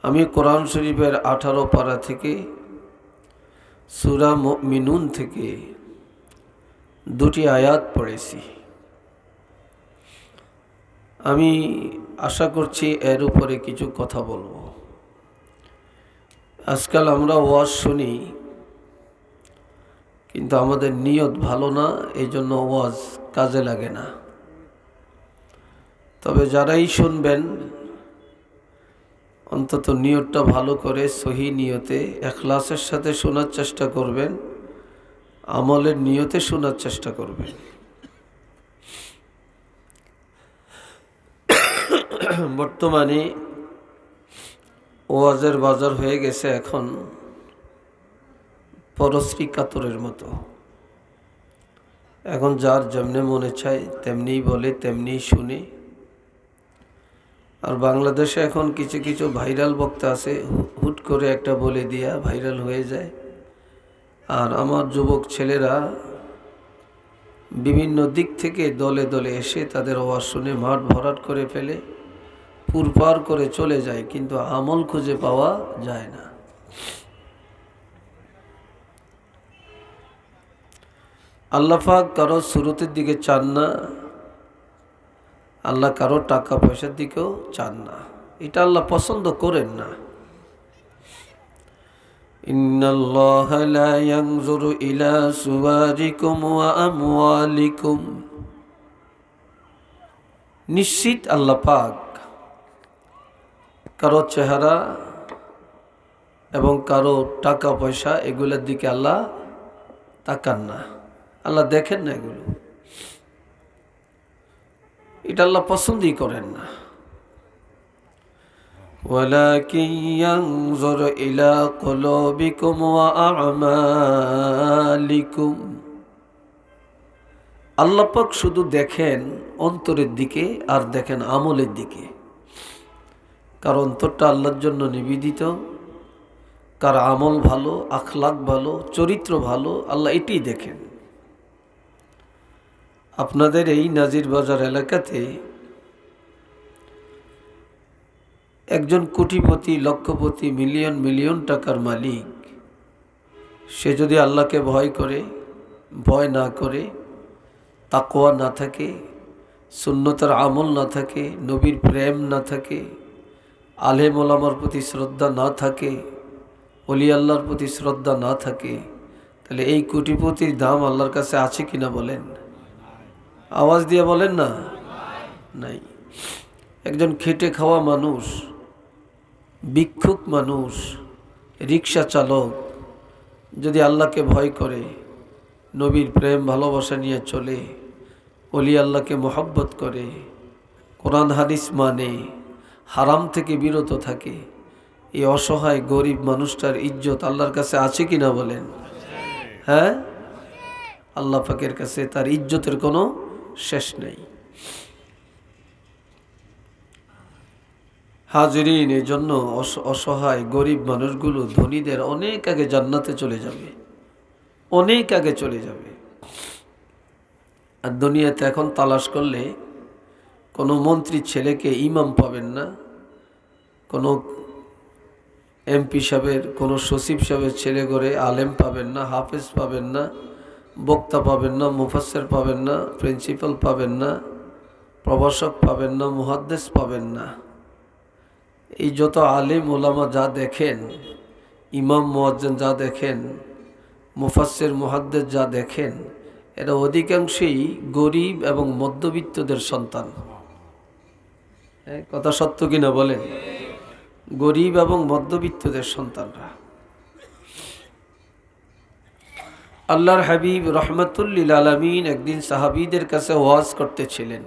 আমি কোরআন শরীফের 18 পারা থেকে সূরা মুমিনুন থেকে দুটি আয়াত পড়েছি। আমি আশা করছি এর উপরে কিছু কথা বলবো। আজকাল আমরা ওয়াজ শুনি, কিন্তু আমাদের নিয়ত ভালো না, এই জন্য ওয়াজ কাজে লাগে না। তবে যারাই শুনবেন অন্তত নিয়তটা ভালো করে সহি নিয়তে ইখলাসের সাথে শোনার চেষ্টা করবেন, আমলের নিয়তে শোনার চেষ্টা করবেন। বর্তমানে ওয়াজের বাজার হয়ে গেছে এখন পরশ্রী কাতরের মতো। এখন যার যেমনে মনে চায় তেমনিই বলে, তেমনিই শুনে। আর বাংলাদেশে এখন কিছু কিছু ভাইরাল বক্তা আছে, হুট করে একটা বলে দিয়া ভাইরাল হয়ে যায়। আর আমার যুবক ছেলেরা বিভিন্ন দিক থেকে দলে দলে এসে তাদের আওয়াজ শুনে মাঠ ভরাট করে ফেলে, পুরপার করে চলে যায়, কিন্তু আমল খুঁজে পাওয়া যায় না। আল্লাহ পাক কারো সুরতের দিকে চান না, আল্লাহ কারো টাকা পয়সার দিকেও চান না, এটা আল্লাহ পছন্দ করেন না। ইন্নাল্লাহা লা ইয়ানজুরু ইলা সুওয়ারিকুম ওয়া আমওয়ালিকুম, নিশ্চিত আল্লাহ পাক কারো চেহারা এবং কারো টাকা পয়সা এগুলোর দিকে আল্লাহ তাকান না, আল্লাহ দেখেন না, এগুলো এটা আল্লাহ পছন্দই করেন না। ওয়ালাকিন ইয়ানজুরু ইলা কুলুবিকুম ওয়া আমালিকুম, আল্লাহ পাক শুধু দেখেন অন্তরের দিকে আর দেখেন আমলের দিকে। কার অন্তরটা আল্লাহর জন্য নিবেদিত, কার আমল ভালো, আখলাক ভালো, চরিত্র ভালো, আল্লাহ এটাই দেখেন। আপনাদের এই নাজির বাজার এলাকাতে একজন কোটিপতি, লক্ষপতি, মিলিয়ন মিলিয়ন টাকার মালিক, সে যদি আল্লাহকে ভয় করে, ভয় না করে, তাকওয়া না থাকে, সুন্নতের আমল না থাকে, নবীর প্রেম না থাকে, আলেম ওলামার প্রতি শ্রদ্ধা না থাকে, ওলি আল্লাহর প্রতি শ্রদ্ধা না থাকে, তাহলে এই কোটিপতির দাম আল্লাহর কাছে আছে কিনা বলেন? আওয়াজ দিয়ে বলেন না, নাই। একজন খেটে খাওয়া মানুষ, ভিক্ষুক মানুষ, রিক্সা চালক যদি আল্লাহকে ভয় করে, নবীর প্রেম ভালোবাসা নিয়ে চলে, ওলি আল্লাহকে মহব্বত করে, কোরআন হাদিস মানে, হারাম থেকে বিরত থাকে, এই অসহায় গরিব মানুষটার ইজ্জত আল্লাহর কাছে আছে কিনা বলেন? হ্যাঁ, আল্লাহ পাকের কাছে তার ইজ্জতের কোনো শেষ নেই। হাজিরিন, এই জন্য অসহায় গরিব মানুষগুলো ধনীদের অনেক আগে জান্নাতে চলে যাবে, অনেক আগে চলে যাবে। আর দুনিয়াতে এখন তালাশ করলে কোনো মন্ত্রীর ছেলেকে ইমাম পাবেন না, কোনো এমপি সাহেবের, কোনো সচিব সাহেবের ছেলে করে আলেম পাবেন না, হাফেজ পাবেন না, বক্তা পাবেন না, মুফাসসির পাবেন না, প্রিন্সিপাল পাবেন না, প্রভাষক পাবেন না, মুহাদ্দিস পাবেন না। এই যত আলেম ওলামা যা দেখেন, ইমাম মুয়াজ্জিন যা দেখেন, মুফাসসির মুহাদ্দিস যা দেখেন, এরা অধিকাংশই গরিব এবং মধ্যবিত্তদের সন্তান। কথা সত্য কিনা বলেন? গরিব এবং মধ্যবিত্তদের সন্তানরা। আল্লাহর হাবিব রহমাতুল লিল আলামিন একদিন সাহাবীদের কাছে ওয়াজ করতেছিলেন।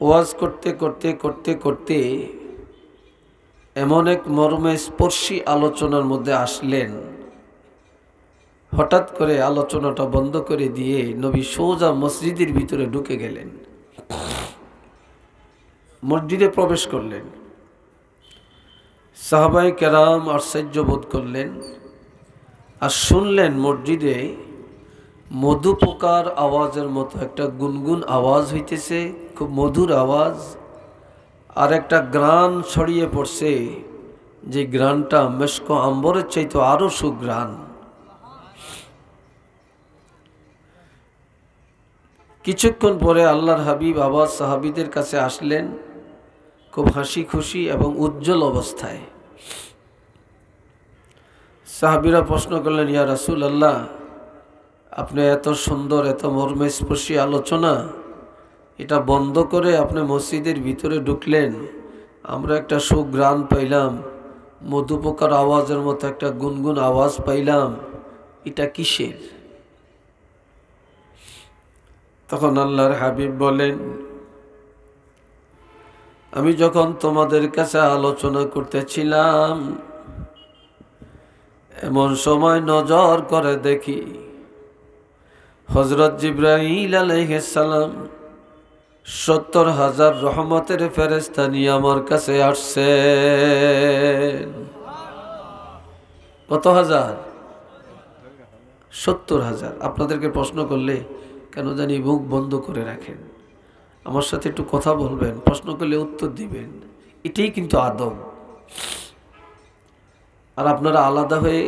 ওয়াজ করতে করতে করতে করতে এমন এক মর্মে স্পর্শী আলোচনার মধ্যে আসলেন, হঠাৎ করে আলোচনাটা বন্ধ করে দিয়ে নবী সোজা মসজিদের ভিতরে ঢুকে গেলেন, মসজিদে প্রবেশ করলেন। সাহাবায়ে কেরাম আশ্চর্য বোধ করলেন আর শুনলেন মসজিদে মধু পোকার আওয়াজের মতো একটা গুনগুন আওয়াজ হইতেছে, খুব মধুর আওয়াজ। আর একটা গ্রান ছড়িয়ে পড়ছে, যে গ্রানটা মেশক আম্বরের চাইতে আরো সুগ্রান। কিছুক্ষণ পরে আল্লাহর হাবিব আবার সাহাবীদের কাছে আসলেন, খুব হাসি খুশি এবং উজ্জ্বল অবস্থায়। সাহাবীরা প্রশ্ন করলেন, ইয়া রাসূলুল্লাহ, আপনি এত সুন্দর, এত মর্মস্পর্শী আলোচনা, এটা বন্ধ করে আপনি মসজিদের ভিতরে ঢুকলেন, আমরা একটা সুঘ্রাণ পাইলাম, মধুপোকার আওয়াজের মতো একটা গুনগুন আওয়াজ পাইলাম, এটা কিসের? তখন আল্লাহর হাবিব বলেন, আমি যখন তোমাদের কাছে আলোচনা করতেছিলাম, এমন সময় নজর করে দেখি হযরত জিবরাইল আলাইহিস সালাম ৭০,০০০ রহমতের ফেরেশতা নিয়ে আমার কাছে আসছেন। কত হাজার? ৭০,০০০। আপনাদেরকে প্রশ্ন করলে কেন জানি মুখ বন্ধ করে রাখেন, আমার সাথে একটু কথা বলবেন, প্রশ্ন করলে উত্তর দিবেন, এটাই কিন্তু আদব। আর আপনারা আলাদা হয়ে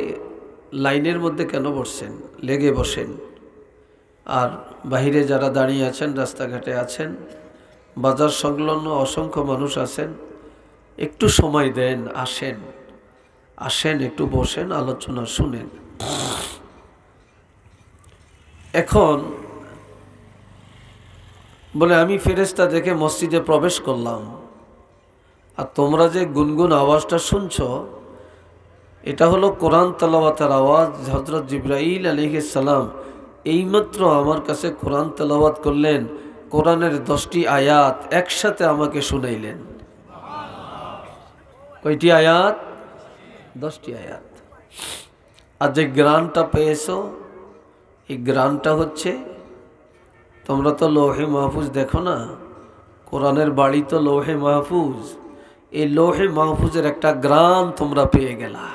লাইনের মধ্যে কেন বসছেন? লেগে বসেন। আর বাহিরে যারা দাঁড়িয়ে আছেন, রাস্তাঘাটে আছেন, বাজার সংলগ্ন অসংখ্য মানুষ আছেন, একটু সময় দেন, আসেন আসেন, একটু বসেন, আলোচনা শুনেন। এখন বলে, আমি ফেরেশতা দেখে মসজিদে প্রবেশ করলাম, আর তোমরা যে গুনগুন আওয়াজটা শুনছো, এটা হলো কোরআন তেলাওয়াতের আওয়াজ। হযরত জিবরাইল আলাইহিস সালাম এইমাত্র আমার কাছে কোরআন তেলাওয়াত করলেন, কোরআনের 10টি আয়াত একসাথে আমাকে শুনাইলেন। কয়টি আয়াত? 10টি আয়াত। আর যে গ্রানটা পেয়েছো, এই গ্রানটা হচ্ছে, তোমরা তো লৌহে মাহফুজ দেখো না, কোরআনের বাড়ি তো লৌহে মাহফুজ, এই লৌহে মাহফুজের একটা গ্রান তোমরা পেয়ে গেলা।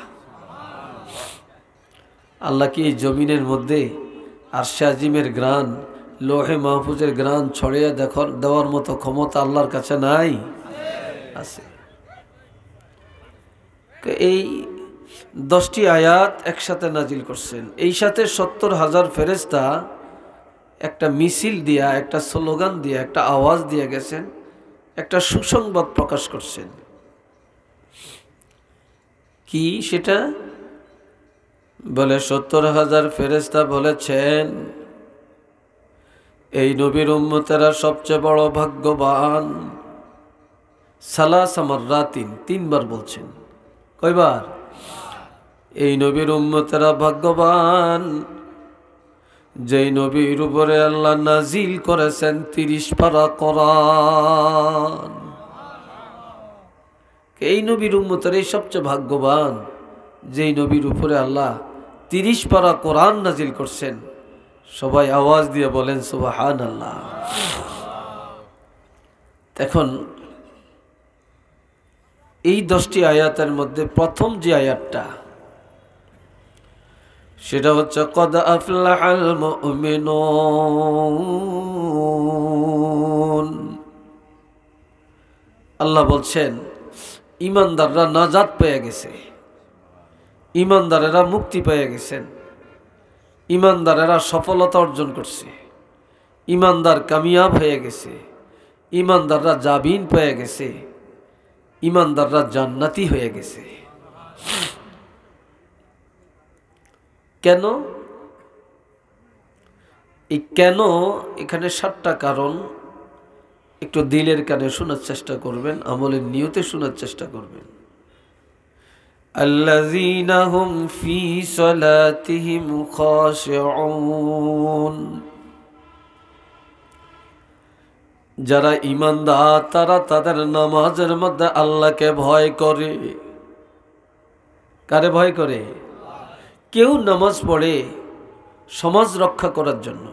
আল্লাহ কি এই জমিনের মধ্যে আরশে আজিমের গ্রান, লৌহে মাহফুজের গ্রান ছড়িয়ে দেওয়ার মতো ক্ষমতা আল্লাহর কাছে নাই? আছে। এই 10টি আয়াত একসাথে নাজিল করছেন। এই সাথে ৭০,০০০ ফেরেশতা একটা মিছিল দিয়া, একটা স্লোগান দিয়া, একটা আওয়াজ দিয়ে গেছেন, একটা সুসংবাদ প্রকাশ করছেন। কি সেটা? বলে ৭০,০০০ ফেরেশতা বলেছেন, এই নবীর উম্মতেরা সবচেয়ে বড় ভাগ্যবান। সালাসা মাররাতিন, 3 বার বলছেন। কয়বার? এই নবীর উম্মতেরা ভাগ্যবান, যেই নবীর উপরে আল্লাহ নাজিল করেছেন 30 পারা কোরআন। এই নবীর উম্মতেরাই সবচেয়ে ভাগ্যবান, যেই নবীর উপরে আল্লাহ 30 পারা কোরআন নাজিল করছেন। সবাই আওয়াজ দিয়ে বলেন সুবহানাল্লাহ। এখন এই 10টি আয়াতের মধ্যে প্রথম যে আয়াতটা, সেটা হচ্ছে কদ আফলাহাল মুমিনুন। আল্লাহ বলছেন, ঈমানদাররা নাজাত পেয়ে গেছে, ঈমানদারেরা মুক্তি পেয়ে গেছেন, ঈমানদারেরা সফলতা অর্জন করছে, ঈমানদার কামিয়াব হয়ে গেছে, ঈমানদাররা জাবিন পেয়ে গেছে, ঈমানদাররা জান্নাতি হয়ে গেছে। কেন? এই কেন এখানে 7টা কারণ। একটু দিলের কানে শোনার চেষ্টা করবেন, আমলের নিয়তে শোনার চেষ্টা করবেন। আল্লাযীনা হুম ফী সালাতিহিম খাশিউন। যারা ঈমানদার, তারা তাদের নামাজের মধ্যে আল্লাহকে ভয় করে। কারে ভয় করে? কেউ নামাজ পড়ে সমাজ রক্ষা করার জন্য,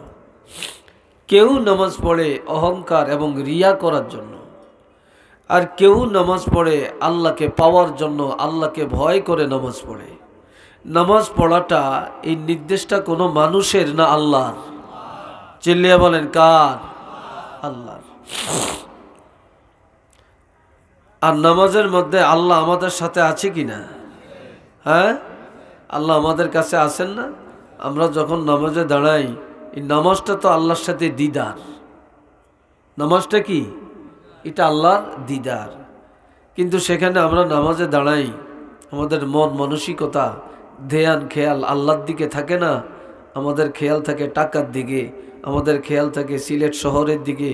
কেউ নামাজ পড়ে অহংকার এবং রিয়া করার জন্য, আর কেউ নামাজ পড়ে আল্লাহকে পাওয়ার জন্য, আল্লাহকে ভয় করে নামাজ পড়ে। নামাজ পড়াটা, এই নির্দেশটা কোনো মানুষের না আল্লাহর? চিল্লিয়ে বলেন কার? আল্লাহর। আর নামাজের মধ্যে আল্লাহ আমাদের সাথে আছে কি না? হ্যাঁ, আল্লাহ আমাদের কাছে আছেন না? আমরা যখন নামাজে দাঁড়াই, এই নামাজটা তো আল্লাহর সাথে দিদার। নামাজটা কি? এটা আল্লাহর দিদার। কিন্তু সেখানে আমরা নামাজে দাঁড়াই, আমাদের মন মানসিকতা ধ্যান খেয়াল আল্লাহর দিকে থাকে না। আমাদের খেয়াল থাকে টাকার দিকে, আমাদের খেয়াল থাকে সিলেট শহরের দিকে,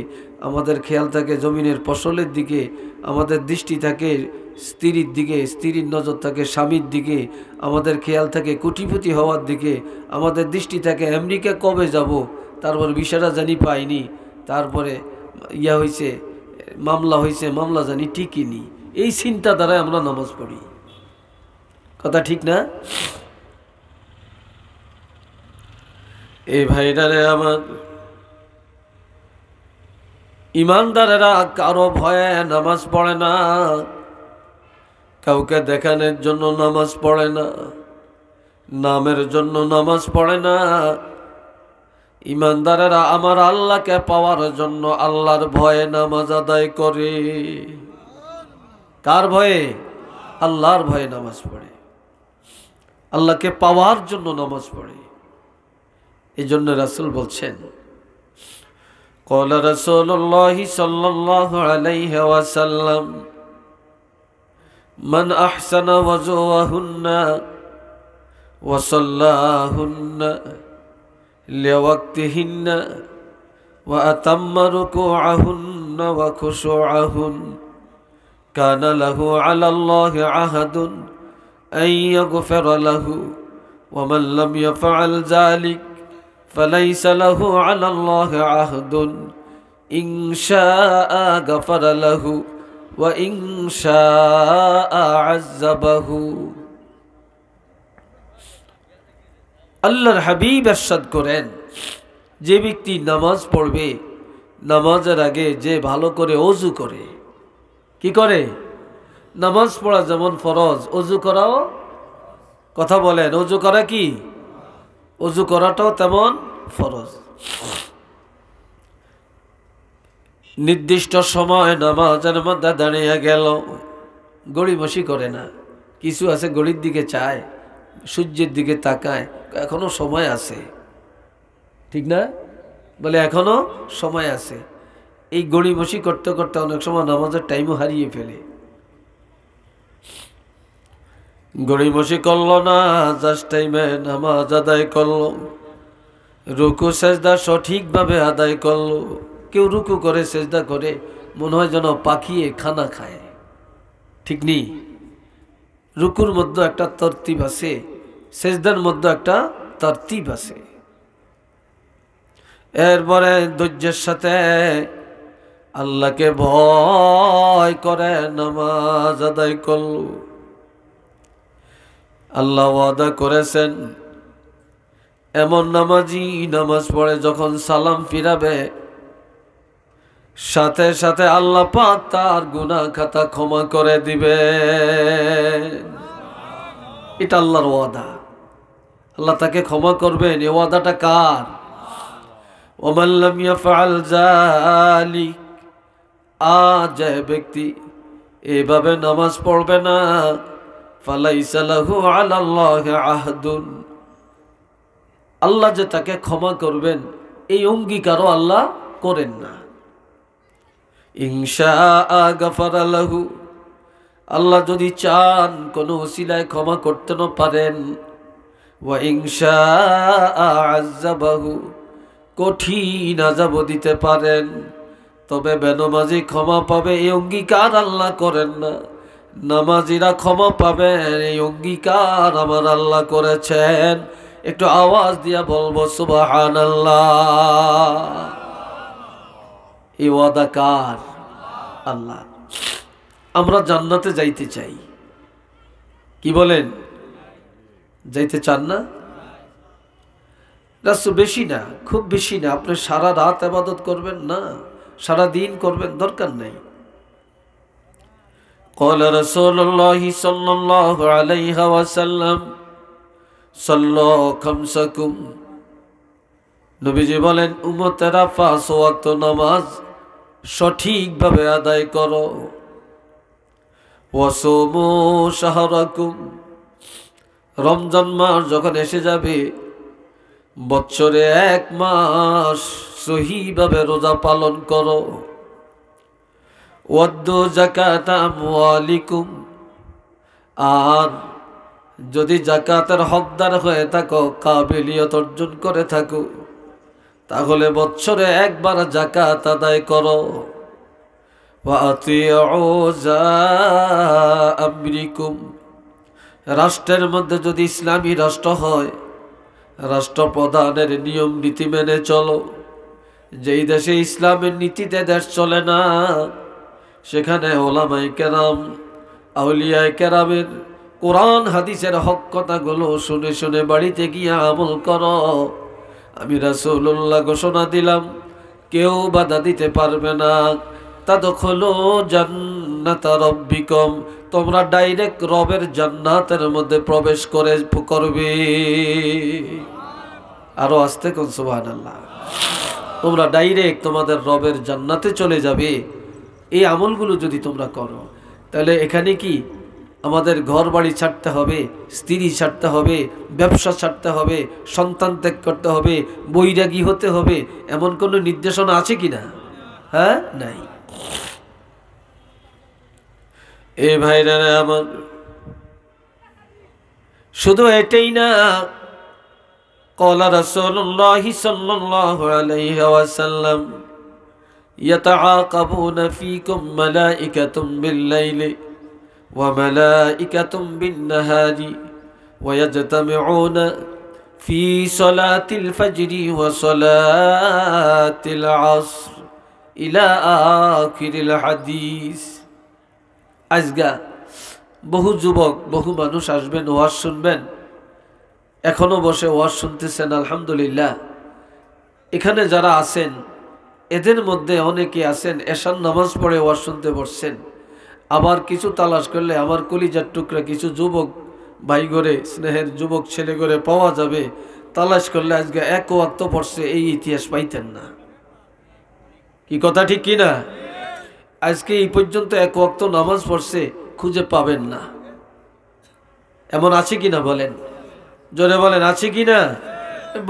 আমাদের খেয়াল থাকে জমিনের ফসলের দিকে, আমাদের দৃষ্টি থাকে স্ত্রীর দিকে, স্ত্রীর নজর থাকে স্বামীর দিকে, আমাদের খেয়াল থাকে কোটিপতি হওয়ার দিকে, আমাদের দৃষ্টি থাকে আমেরিকা কবে যাব, তারপর ভিসাটা জানি পাইনি, তারপরে ইয়া হয়েছে মামলা হয়েছে, মামলা জানি ঠিকই নি। এই চিন্তা দ্বারাই আমরা নামাজ পড়ি। কথা ঠিক না? এই ভাইরারে আমার, ইমানদারেরা কারো ভয়ে নামাজ পড়ে না, কাউকে দেখানোর জন্য নামাজ পড়ে না, নামের জন্য নামাজ পড়ে না। ইমানদারেরা আমার আল্লাহকে পাওয়ার জন্য আল্লাহর ভয়ে নামাজ আদায় করে। কার ভয়ে? আল্লাহর ভয়ে নামাজ পড়ে, আল্লাহকে পাওয়ার জন্য নামাজ পড়ে। এই জন্য রাসূল বলছেন, قال رسول الله صلى الله عليه وسلم من أحسن وضوءهن وصلاهن لوقتهن وأتم ركوعهن وخشوعهن كان له على الله عهد أن يغفر له ومن لم يفعل ذلك فليس له على الله عهد إن شاء غفر له وإن شاء عذبه। আল্লাহর হাবিব ইরশাদ করেন, যে ব্যক্তি নামাজ পড়বে, নামাজের আগে যে ভালো করে ওযু করে। কি করে? নামাজ পড়া যেমন ফরজ, ওযু করাও, কথা বলেন, ওযু করা কি? ওযু করাটাও তেমন ফরজ। নির্দিষ্ট সময় নামাজের মধ্যে দাঁড়িয়ে গেল, গড়িমসি করে না। কিছু আছে ঘড়ির দিকে চায়, সূর্যের দিকে তাকায়, এখনো সময় আছে, ঠিক না? বলে এখনো সময় আছে। এই গড়িমসি করতে করতে অনেক সময় নামাজের টাইমও হারিয়ে ফেলে। গড়িমসি করলো না, জাস্ট টাইমে নামাজ আদায় করলো, রুকু সেজদা সঠিকভাবে আদায় করলো। কেউ রুকু করে সেজদা করে মনে হয় যেন পাখিয়ে খানা খায়, ঠিক নেই। রুকুর মধ্যে একটা তরতিব আছে, সেজদার মধ্যে একটা তরতিব আছে। এরপরে ধৈর্যের সাথে আল্লাহকে ভয় করে নামাজ আদায় করল। আল্লাহ ওয়াদা করেছেন, এমন নামাজি নামাজ পড়ে যখন সালাম ফিরাবে সাথে সাথে আল্লাহ পাক তার গুনাহ খাতা ক্ষমা করে দিবে। এটা আল্লাহর ওয়াদা, আল্লাহ তাকে ক্ষমা করবেন। এই ওয়াদাটা কার? ওমান লাম ইয়াফআল যালিক, আজ যে ব্যক্তি এভাবে নামাজ পড়বে না, ফালাইসা লাহু আলাল্লাহি আহদুন, আল্লাহ যে তাকে ক্ষমা করবেন এই অঙ্গীকারও আল্লাহ করেন না। ইনশাআ গাফারা লাহু, আল্লাহ যদি চান কোনো ওসিলায় ক্ষমা করতে না পারেন, ওয়া ইনশাআ আযাবাহু, কঠিন আযাব দিতে পারেন। তবে বেনামাজি ক্ষমা পাবে এই অঙ্গীকার আল্লাহ করেন না, নামাজিরা ক্ষমা পাবেন এই অঙ্গীকার আমার আল্লাহ করেছেন। একটু আওয়াজ দিয়া বলবো সুবহানাল্লাহ। এই ওয়াদা কার? আল্লাহ। আমরা জান্নাতে যাইতে চাই, কি বলেন? যাইতে চান না? রাসূল বেশি না, খুব বেশি না, আপনি সারা রাত ইবাদত করবেন না, সারা দিন করবেন, দরকার নাই। قال رسول الله صلى الله عليه وسلم صلوا خمسكم, নবীজি বলেন উম্মতেরা 5 ওয়াক্ত নামাজ সঠিকভাবে আদায় করো। ওয়াসুমু শাহরাকুম, রমজান মাস যখন এসে যাবে, বছরে 1 মাস সহিভাবে রোজা পালন করো। ওয়াদ্দু যাকাতা আমওয়ালিকুম, আর যদি যাকাতের হকদার হয়ে থাকো, কাবিলিয়ত অর্জন করে থাকো, তাহলে বছরে 1 বার যাকাত আদায় করো। ওয়া আতিউ যা আমরিকুম, রাষ্ট্রের মধ্যে যদি ইসলামী রাষ্ট্র হয়, রাষ্ট্রপ্রধানের নিয়ম নীতি মেনে চলো। যেই দেশে ইসলামের নীতিতে দেশ চলে না, সেখানে ওলামায়ে কেরাম, আউলিয়ায়ে কেরামের কোরআন হাদিসের হক কথাগুলো শুনে শুনে বাড়িতে গিয়ে আমল করো। আমি রাসূলুল্লাহ ঘোষণা দিলাম, কেউ বাধা দিতে পারবে না। তাদখুলু জান্নাতা রাব্বিকুম, তোমরা ডাইরেক্ট রবের জান্নাতের মধ্যে প্রবেশ করবে। আরো আস্তে কোন সুবহানাল্লাহ। তোমরা ডাইরেক্ট তোমাদের রবের জান্নাতে চলে যাবে এই আমলগুলো যদি তোমরা করো। তাহলে এখানে কি আমাদের ঘর বাড়ি ছাড়তে হবে, স্ত্রী ছাড়তে হবে, ব্যবসা ছাড়তে হবে, সন্তান ত্যাগ করতে হবে, বৈরাগী হতে হবে, এমন কোনো নির্দেশনা আছে কি না? হ্যাঁ, নাই। এ ভাইরা আমার, শুধু এটাই না, ক্বালা রাসূলুল্লাহ সাল্লাল্লাহু আলাইহি ওয়াসাল্লাম, ইয়াতাআকাবুনা ফীকুম মালাইকাতুম বিল-লাইলি ওয়া মালাইকাতুম বিন-নাহারি ওয়া ইয়াজতামিউনা ফী সালাতিল ফাজরি ওয়া সালাতিল আসর ইলা আখিরিল হাদিস। আজগা বহু যুবক, বহু মানুষ আসবেন, ওয়াজ শুনবেন, এখনো বসে ওয়াজ শুনতেছেন, আলহামদুলিল্লাহ। এখানে যারা আছেন এদের মধ্যে অনেকে আছেন এশার নামাজ পড়ে ওয়াজ শুনতে বসছেন। আবার কিছু তালাশ করলে আমার কলিজার টুকরা কিছু যুবক ভাই ঘরে, স্নেহের যুবক ছেলে ঘরে পাওয়া যাবে। তালাশ করলে আজকে 1 ওয়াক্ত পড়ছে, এই ইতিহাস পাইতেন না। কি কথা ঠিক কি না? আজকে এই পর্যন্ত 1 ওয়াক্ত নামাজ পড়ছে, খুঁজে পাবেন না। এমন আছে কিনা বলেন, জোরে বলেন, আছে কিনা?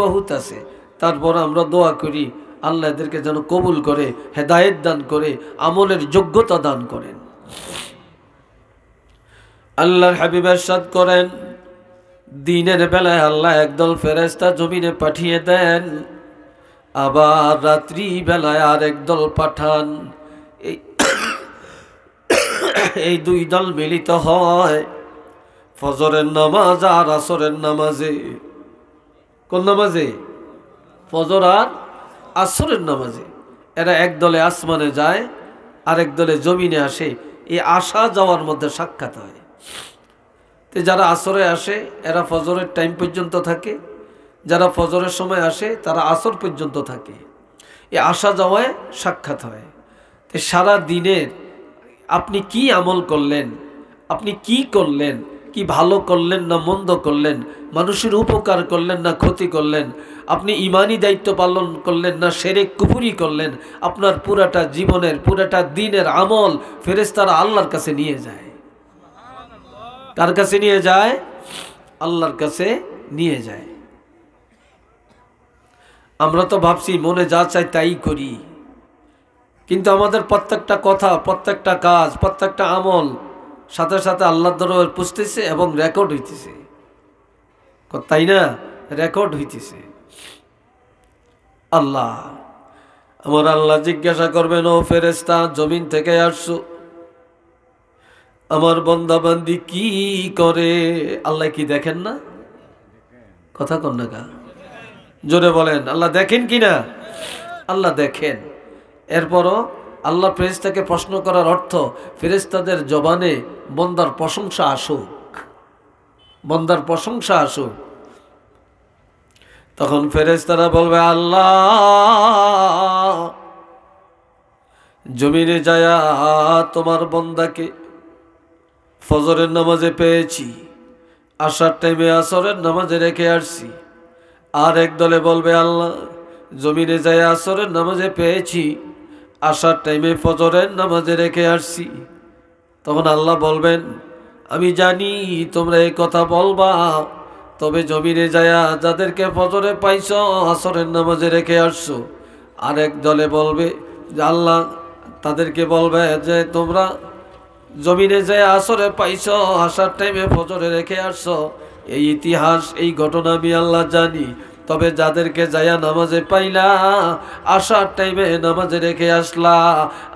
বহুত আছে। তারপর আমরা দোয়া করি আল্লাহ এদেরকে যেন কবুল করে, হেদায়েত দান করে, আমলের যোগ্যতা দান করেন। আল্লাহর হাবিব ইরশাদ করেন, দিনের বেলায় আল্লাহ একদল ফেরেশতা জমিনে পাঠিয়ে দেন, আবার রাত্রি বেলায় আর একদল পাঠান। এই 2 দল মিলিত হয় ফজরের নামাজ আর আসরের নামাজে। কোন নামাজে? ফজর আর আসরের নামাজে। এরা এক দলে আসমানে যায়, আরেক দলে জমিনে আসে। এই আসা যাওয়ার মধ্যে সাক্ষাৎ হয়। তো যারা আসরে আসে এরা ফজরের টাইম পর্যন্ত থাকে, যারা ফজরের সময় আসে তারা আসর পর্যন্ত থাকে। এই আসা যাওয়ায় সাক্ষাৎ হয়। তো সারা দিনের আপনি কি আমল করলেন, আপনি কি করলেন, কি ভালো করলেন না মন্দ করলেন, মানুষের উপকার করলেন না ক্ষতি করলেন, আপনি ইমানি দায়িত্ব পালন করলেন না শিরক কুফরি করলেন, আপনার পুরাটা জীবনের, পুরাটা দিনের আমল ফেরেশতারা আল্লাহর কাছে নিয়ে যায়। কার কাছে নিয়ে যায়? আল্লাহর কাছে নিয়ে যায়। আমরা তো ভাবছি মনে যা চাই তাই করি, কিন্তু আমাদের প্রত্যেকটা কথা, প্রত্যেকটা কাজ, প্রত্যেকটা আমল সাথে সাথে আল্লাহর দরবারে পৌঁছতেছে এবং রেকর্ড হইতেছে, তাই না? রেকর্ড হইতেছে। আল্লাহ, আমার আল্লাহ জিজ্ঞাসা করবেন, ও ফেরেশতা, জমিন থেকে আসছো, আমার বান্দা বান্দি কি করে? আল্লাহ কি দেখেন না? কথা কন না কা, জোরে বলেন, আল্লাহ দেখেন কি না? আল্লাহ দেখেন। এরপরও আল্লাহ ফেরেশতাকে প্রশ্ন করার অর্থ ফেরেশতাদের জবানে বন্দার প্রশংসা আসুক, বন্দার প্রশংসা আসুক। তখন ফেরেশতারা বলবে, আল্লাহ, জমিনে যায়া তোমার বন্দাকে ফজরের নামাজে পেয়েছি, আসার টাইমে আসরের নামাজে রেখে আসছি। আর এক দলে বলবে, আল্লাহ, জমিনে যায়া আসরের নামাজে পেয়েছি, আসার টাইমে ফজরের নামাজে রেখে আসছি। তখন আল্লাহ বলবেন, আমি জানি তোমরা এই কথা বলবা, তবে জমিনে যায়া যাদেরকে ফজরে পাইছো আসরের নামাজে রেখে আসছো, আরেক দলে বলবে যে আল্লাহ তাদেরকে বলবে যে তোমরা জমিনে যায় আসরে পাইছো, আসার টাইমে ফজরে রেখে আসছো। এই ইতিহাস, এই ঘটনা আমি আল্লাহ জানি, তবে যাদেরকে যায়া নামাজে পাইলা, আসার টাইমে নামাজে রেখে আসলা,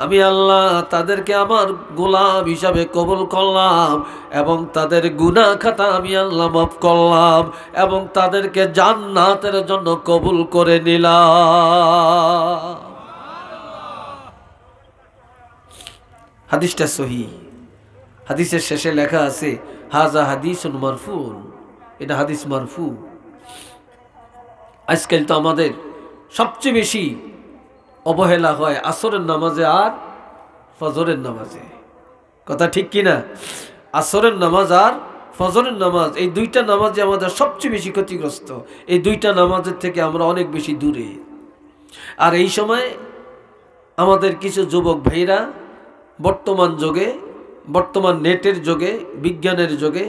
আমি আল্লাহ তাদেরকে আমার গোলাম হিসাবে কবুল করলাম, এবং তাদের গুনাহ খাতা আমি আল্লাহ মাফ করলাম, এবং তাদেরকে জান্নাতের জন্য কবুল করে নিলাম। হাদিসটা সহিহ। হাদিসের শেষে লেখা আছে হাজা হাদিসুন মারফুন, এটা হাদিস মারফু। আজকাল তো আমাদের সবচেয়ে বেশি অবহেলা হয় আসরের নামাজে আর ফজরের নামাজে। কথা ঠিক কিনা? আসরের নামাজ আর ফজরের নামাজ, এই দুইটা নামাজে আমাদের সবচেয়ে বেশি ক্ষতিগ্রস্ত। এই দুইটা নামাজের থেকে আমরা অনেক বেশি দূরে। আর এই সময় আমাদের কিছু যুবক ভাইরা বর্তমান যুগে, বর্তমান নেটের যুগে, বিজ্ঞানের যুগে,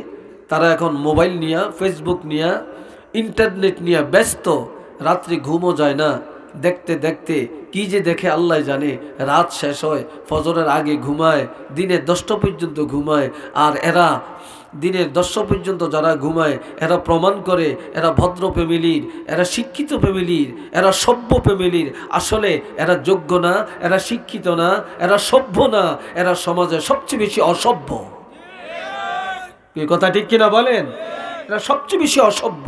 তারা এখন মোবাইল নিয়ে, ফেসবুক নিয়ে, ইন্টারনেট নিয়ে ব্যস্ত। রাত্রি ঘুমও যায় না, দেখতে দেখতে কি যে দেখে আল্লাহ জানে। রাত শেষ হয়, ফজরের আগে ঘুমায়, দিনের 10টা পর্যন্ত ঘুমায়। আর এরা দিনের 10টা পর্যন্ত যারা ঘুমায়, এরা প্রমাণ করে এরা ভদ্র ফ্যামিলির, এরা শিক্ষিত ফ্যামিলির, এরা সভ্য ফ্যামিলির। আসলে এরা যোগ্য না, এরা শিক্ষিত না, এরা সভ্য না, এরা সমাজে সবচেয়ে বেশি অসভ্য। এই কথা ঠিক কিনা বলেন? এরা সবচেয়ে বেশি অসভ্য,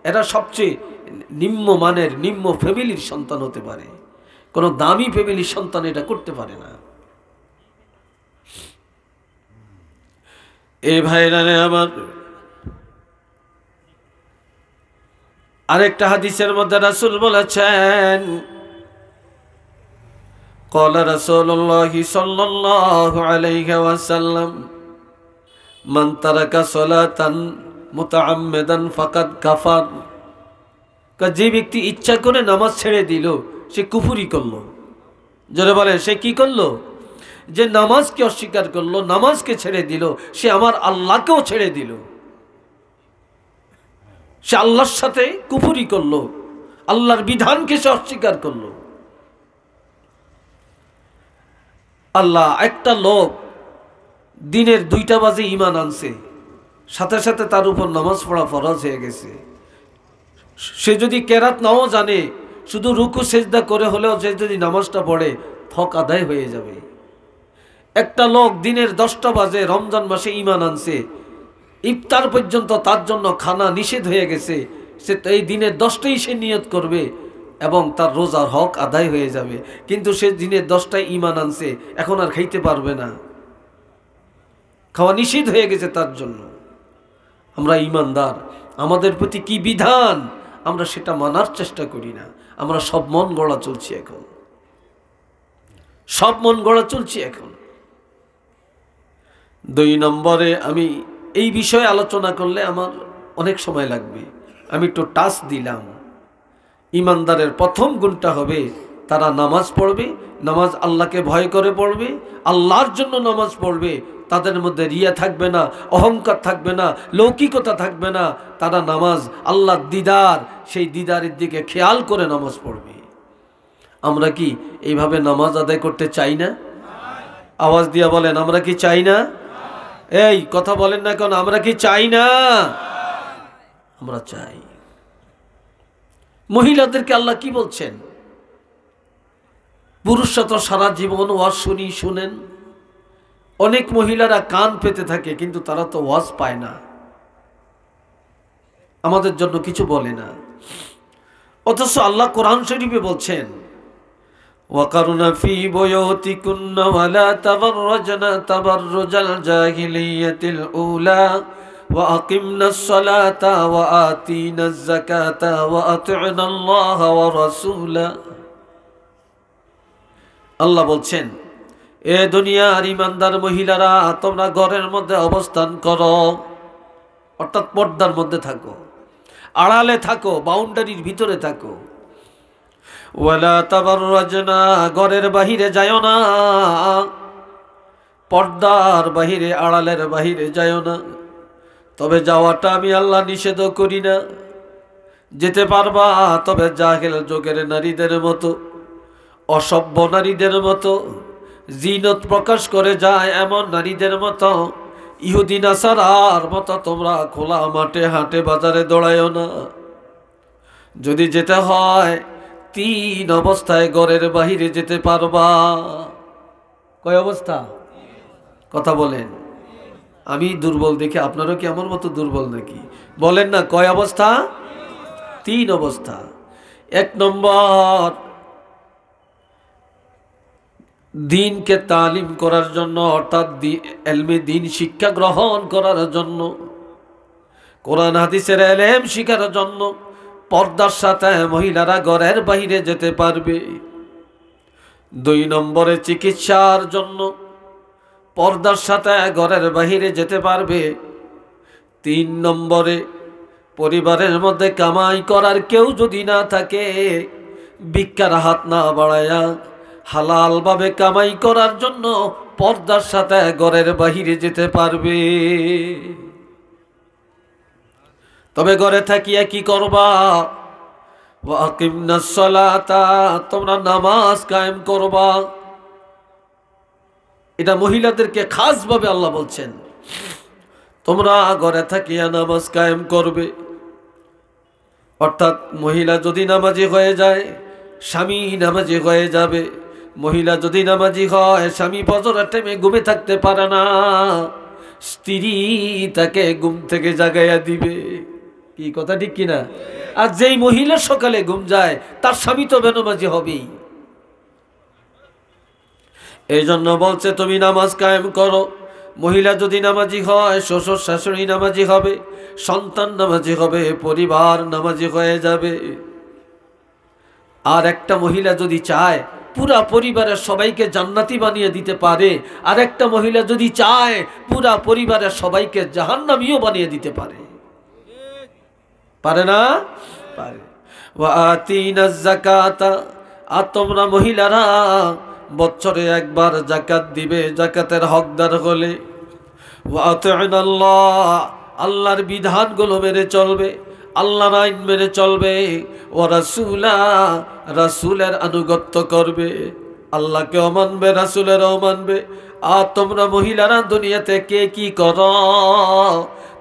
এরা সবচেয়ে নিম্ন মানের, নিম্ন ফ্যামিলির সন্তান হতে পারে, কোনো দামি ফ্যামিলির সন্তান এটা করতে পারে না। এই ভাইরা আমার, আরেকটা হাদিসের মধ্যে রাসূল বলেছেন, ক্বালা রাসূলুল্লাহ সাল্লাল্লাহু আলাইহি ওয়াসাল্লাম, মান তারাকা সালাতান মুতাআম্মিদান ফাকাদ কাফার। যে ব্যক্তি ইচ্ছা করে নামাজ ছেড়ে দিল, সে কুফরি করলো। যারা বলে সে কি করলো? যে নামাজকে অস্বীকার করলো, নামাজকে ছেড়ে দিল, সে আমার আল্লাহকেও ছেড়ে দিল। সে আল্লাহর সাথে কুফরি করলো, আল্লাহর বিধানকে সে অস্বীকার করলো। আল্লাহ, একটা লোক দিনের 2টা বাজে ঈমান আনছে, সাথে সাথে তার উপর নামাজ পড়া ফরজ হয়ে গেছে। সে যদি কেরাত নাও জানে, শুধু রুকু সেজদা করে হলেও সে যদি নামাজটা পড়ে, হক আদায় হয়ে যাবে। একটা লোক দিনের 10টা বাজে রমজান মাসে ঈমান আনছে, ইফতার পর্যন্ত তার জন্য খানা নিষেধ হয়ে গেছে, সে এই দিনের 10টাই সে নিয়ত করবে এবং তার রোজার হক আদায় হয়ে যাবে। কিন্তু সে দিনের 10টায় ঈমান আনছে, এখন আর খাইতে পারবে না, খাওয়া নিষেধ হয়ে গেছে তার জন্য। আমরা ঈমানদার, আমাদের প্রতি কি বিধান আমরা সেটা মানার চেষ্টা করি না। আমরা সব মন গড়া চলছি এখন, সব মন গড়া চলছি এখন। 2 নম্বরে আমি এই বিষয়ে আলোচনা করলে আমার অনেক সময় লাগবে, আমি একটু টাচ দিলাম। ঈমানদারের প্রথম গুণটা হবে তারা নামাজ পড়বে, নামাজ আল্লাহকে ভয় করে পড়বে, আল্লাহর জন্য নামাজ পড়বে। তাদের মধ্যে রিয়া থাকবে না, অহংকার থাকবে না, লৌকিকতা থাকবে না। তারা নামাজ আল্লাহর দিদার, সেই দিদারের দিকে খেয়াল করে নামাজ পড়বে। আমরা কি এইভাবে নামাজ আদায় করতে চাই না? আওয়াজ দিয়া বলেন, আমরা কি চাই না? এই কথা বলেন না কেন? আমরা কি চাই না? আমরা চাই। মহিলাদেরকে আল্লাহ কি বলছেন? পুরুষরা তো সারা জীবন ওয়াজ শুনেন। অনেক মহিলারা কান পেতে থাকে, কিন্তু তারা তো ওয়াজ পায় না, আমাদের জন্য কিছু বলে না। অথচ আল্লাহ কোরআন শরীফে বলছেন, ওয়াকারুনা ফি বুয়ুতিকুন্না ওয়ালা তাবাররাজনা তাবাররুজাল জাহিলিয়াতিল উলা ওয়া আকিমনাস সালাতা ওয়া আতিনাজ যাকাতা ওয়া আতি'নাল্লাহ ওয়া রাসূলা। আল্লাহ বলছেন, এ দুনিয়ার ঈমানদার মহিলারা, তোমরা ঘরের মধ্যে অবস্থান করো, অর্থাৎ পর্দার মধ্যে থাকো, আড়ালে থাকো, বাউন্ডারির ভিতরে থাকো। ওয়ালা তাবাররাজনা, ঘরের বাহিরে যাও না। পর্দার বাহিরে, আড়ালের বাহিরে যাইও না। তবে যাওয়াটা আমি আল্লাহ নিষেধ করি না। যেতে পারবা, তবে জাহেল যুগের নারীদের মতো, অসভ্য নারীদের মতো, জিনত প্রকাশ করে যায় এমন নারীদের মতো, ইহুদি নাসারার মতো তোমরা খোলা মাঠে হাটে বাজারে দৌড়াইও না। যদি যেতে হয় 3 অবস্থায় ঘরের বাহিরে যেতে পারবা। কয় অবস্থা? কথা বলেন। আমি দুর্বল দেখে আপনারও কি আমার মতো দুর্বল নাকি? বলেন না, কয় অবস্থা? 3 অবস্থা। 1 নম্বর, দিনকে তালিম করার জন্য, অর্থাৎ এলমে দিন শিক্ষা গ্রহণ করার জন্য, কোরআন হাদিসের এলেম শিখার জন্য পর্দার সাথে মহিলারা ঘরের বাইরে যেতে পারবে। 2 নম্বরে, চিকিৎসার জন্য পর্দার সাথে ঘরের বাইরে যেতে পারবে। 3 নম্বরে, পরিবারের মধ্যে কামাই করার কেউ যদি না থাকে, ভিক্ষার হাত না বাড়ায়া হালালভাবে কামাই করার জন্য পর্দার সাথে ঘরের বাহিরে যেতে পারবে। তবে ঘরে থাকিয়া কি করবা? ওয়াকিমনাস সালাতা, তোমরা নামাজ কায়েম করবা। এটা মহিলাদেরকে খাসভাবে আল্লাহ বলছেন, তোমরা ঘরে থাকিয়া নামাজ কায়েম করবে। অর্থাৎ মহিলা যদি নামাজি হয়ে যায়, স্বামী নামাজি হয়ে যাবে। মহিলা যদি নামাজি হয়, স্বামী ফজরের টাইমে ঘুমে থাকতে পারে না, স্ত্রী তাকে ঘুম থেকে জাগাইয়া দিবে। কি কথা ঠিক কিনা? আর যেই মহিলা সকালে ঘুম যায়, তার স্বামী তো বেনামাজি হবেই। এই জন্য বলছে তুমি নামাজ কায়েম করো। মহিলা যদি নামাজি হয়, শ্বশুর শাশুড়ি নামাজি হবে, সন্তান নামাজি হবে, পরিবার নামাজি হয়ে যাবে। আর একটা মহিলা যদি চায় পুরা পরিবারের সবাইকে জান্নাতি বানিয়ে দিতে পারে, আর একটা মহিলা যদি চায় পুরা পরিবারের সবাইকে জাহান্নামীও বানিয়ে দিতে পারে। পারে না? পারে। ওয়াতিনাজ যাকাতা, আর তোমরা মহিলারা বছরে একবার যাকাত দিবে, যাকাতের হকদার হলে। ওয়াতিনাল্লাহ, আল্লাহর বিধানগুলো মেনে চলবে, আল্লাহর আইন মেনে চলবে। ও রাসূলা, রাসূলের আনুগত্য করবে, আল্লাহকেও মানবে, রাসূলেরও মানবে। আর তোমরা মহিলারা দুনিয়াতে কে কি করো,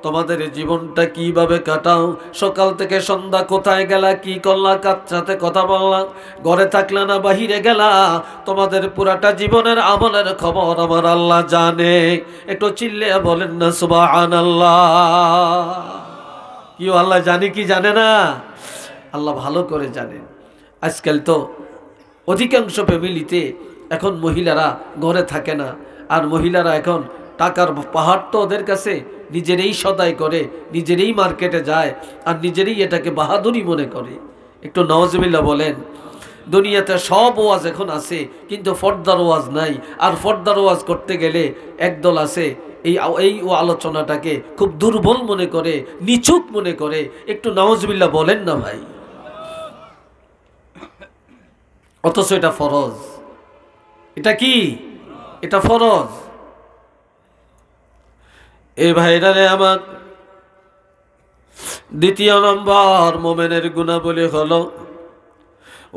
তোমাদের জীবনটা কিভাবে কাটাও, সকাল থেকে সন্ধ্যা কোথায় গেলা, কি করলা, কার সাথে কথা বললা, ঘরে থাকলা না বাহিরে গেলা, তোমাদের পুরাটা জীবনের আমলের খবর আমার আল্লাহ জানে। একটু চিল্লে বলেন না সুবহানাল্লাহ। কি আল্লাহ জানে কি জানে না? আল্লাহ ভালো করে জানেন। আজকাল তো অধিকাংশ ফ্যামিলিতে এখন মহিলারা ঘরে থাকে না, আর মহিলারা এখন টাকার পাহাড় তো ওদের কাছে, নিজেরাই সদাই করে, নিজেরাই মার্কেটে যায়, আর নিজেরাই এটাকে বাহাদুরি মনে করে। একটু নাউজুবিল্লাহ বলেন। দুনিয়াতে সব ওয়াজ এখন আছে, কিন্তু ফর্দার ওয়াজ নাই। আর ফর্দার ওয়াজ করতে গেলে একদল আছে এই আলোচনাটাকে খুব দুর্বল মনে করে, নিচুক মনে করে। একটু নাউজুবিল্লাহ বলেন না ভাই। অথচ এটা ফরজ। এটা কি? এটা ফরজ। এই ভাইরা রে আমার, 2 নম্বর মুমিনের গুণাবলী হলো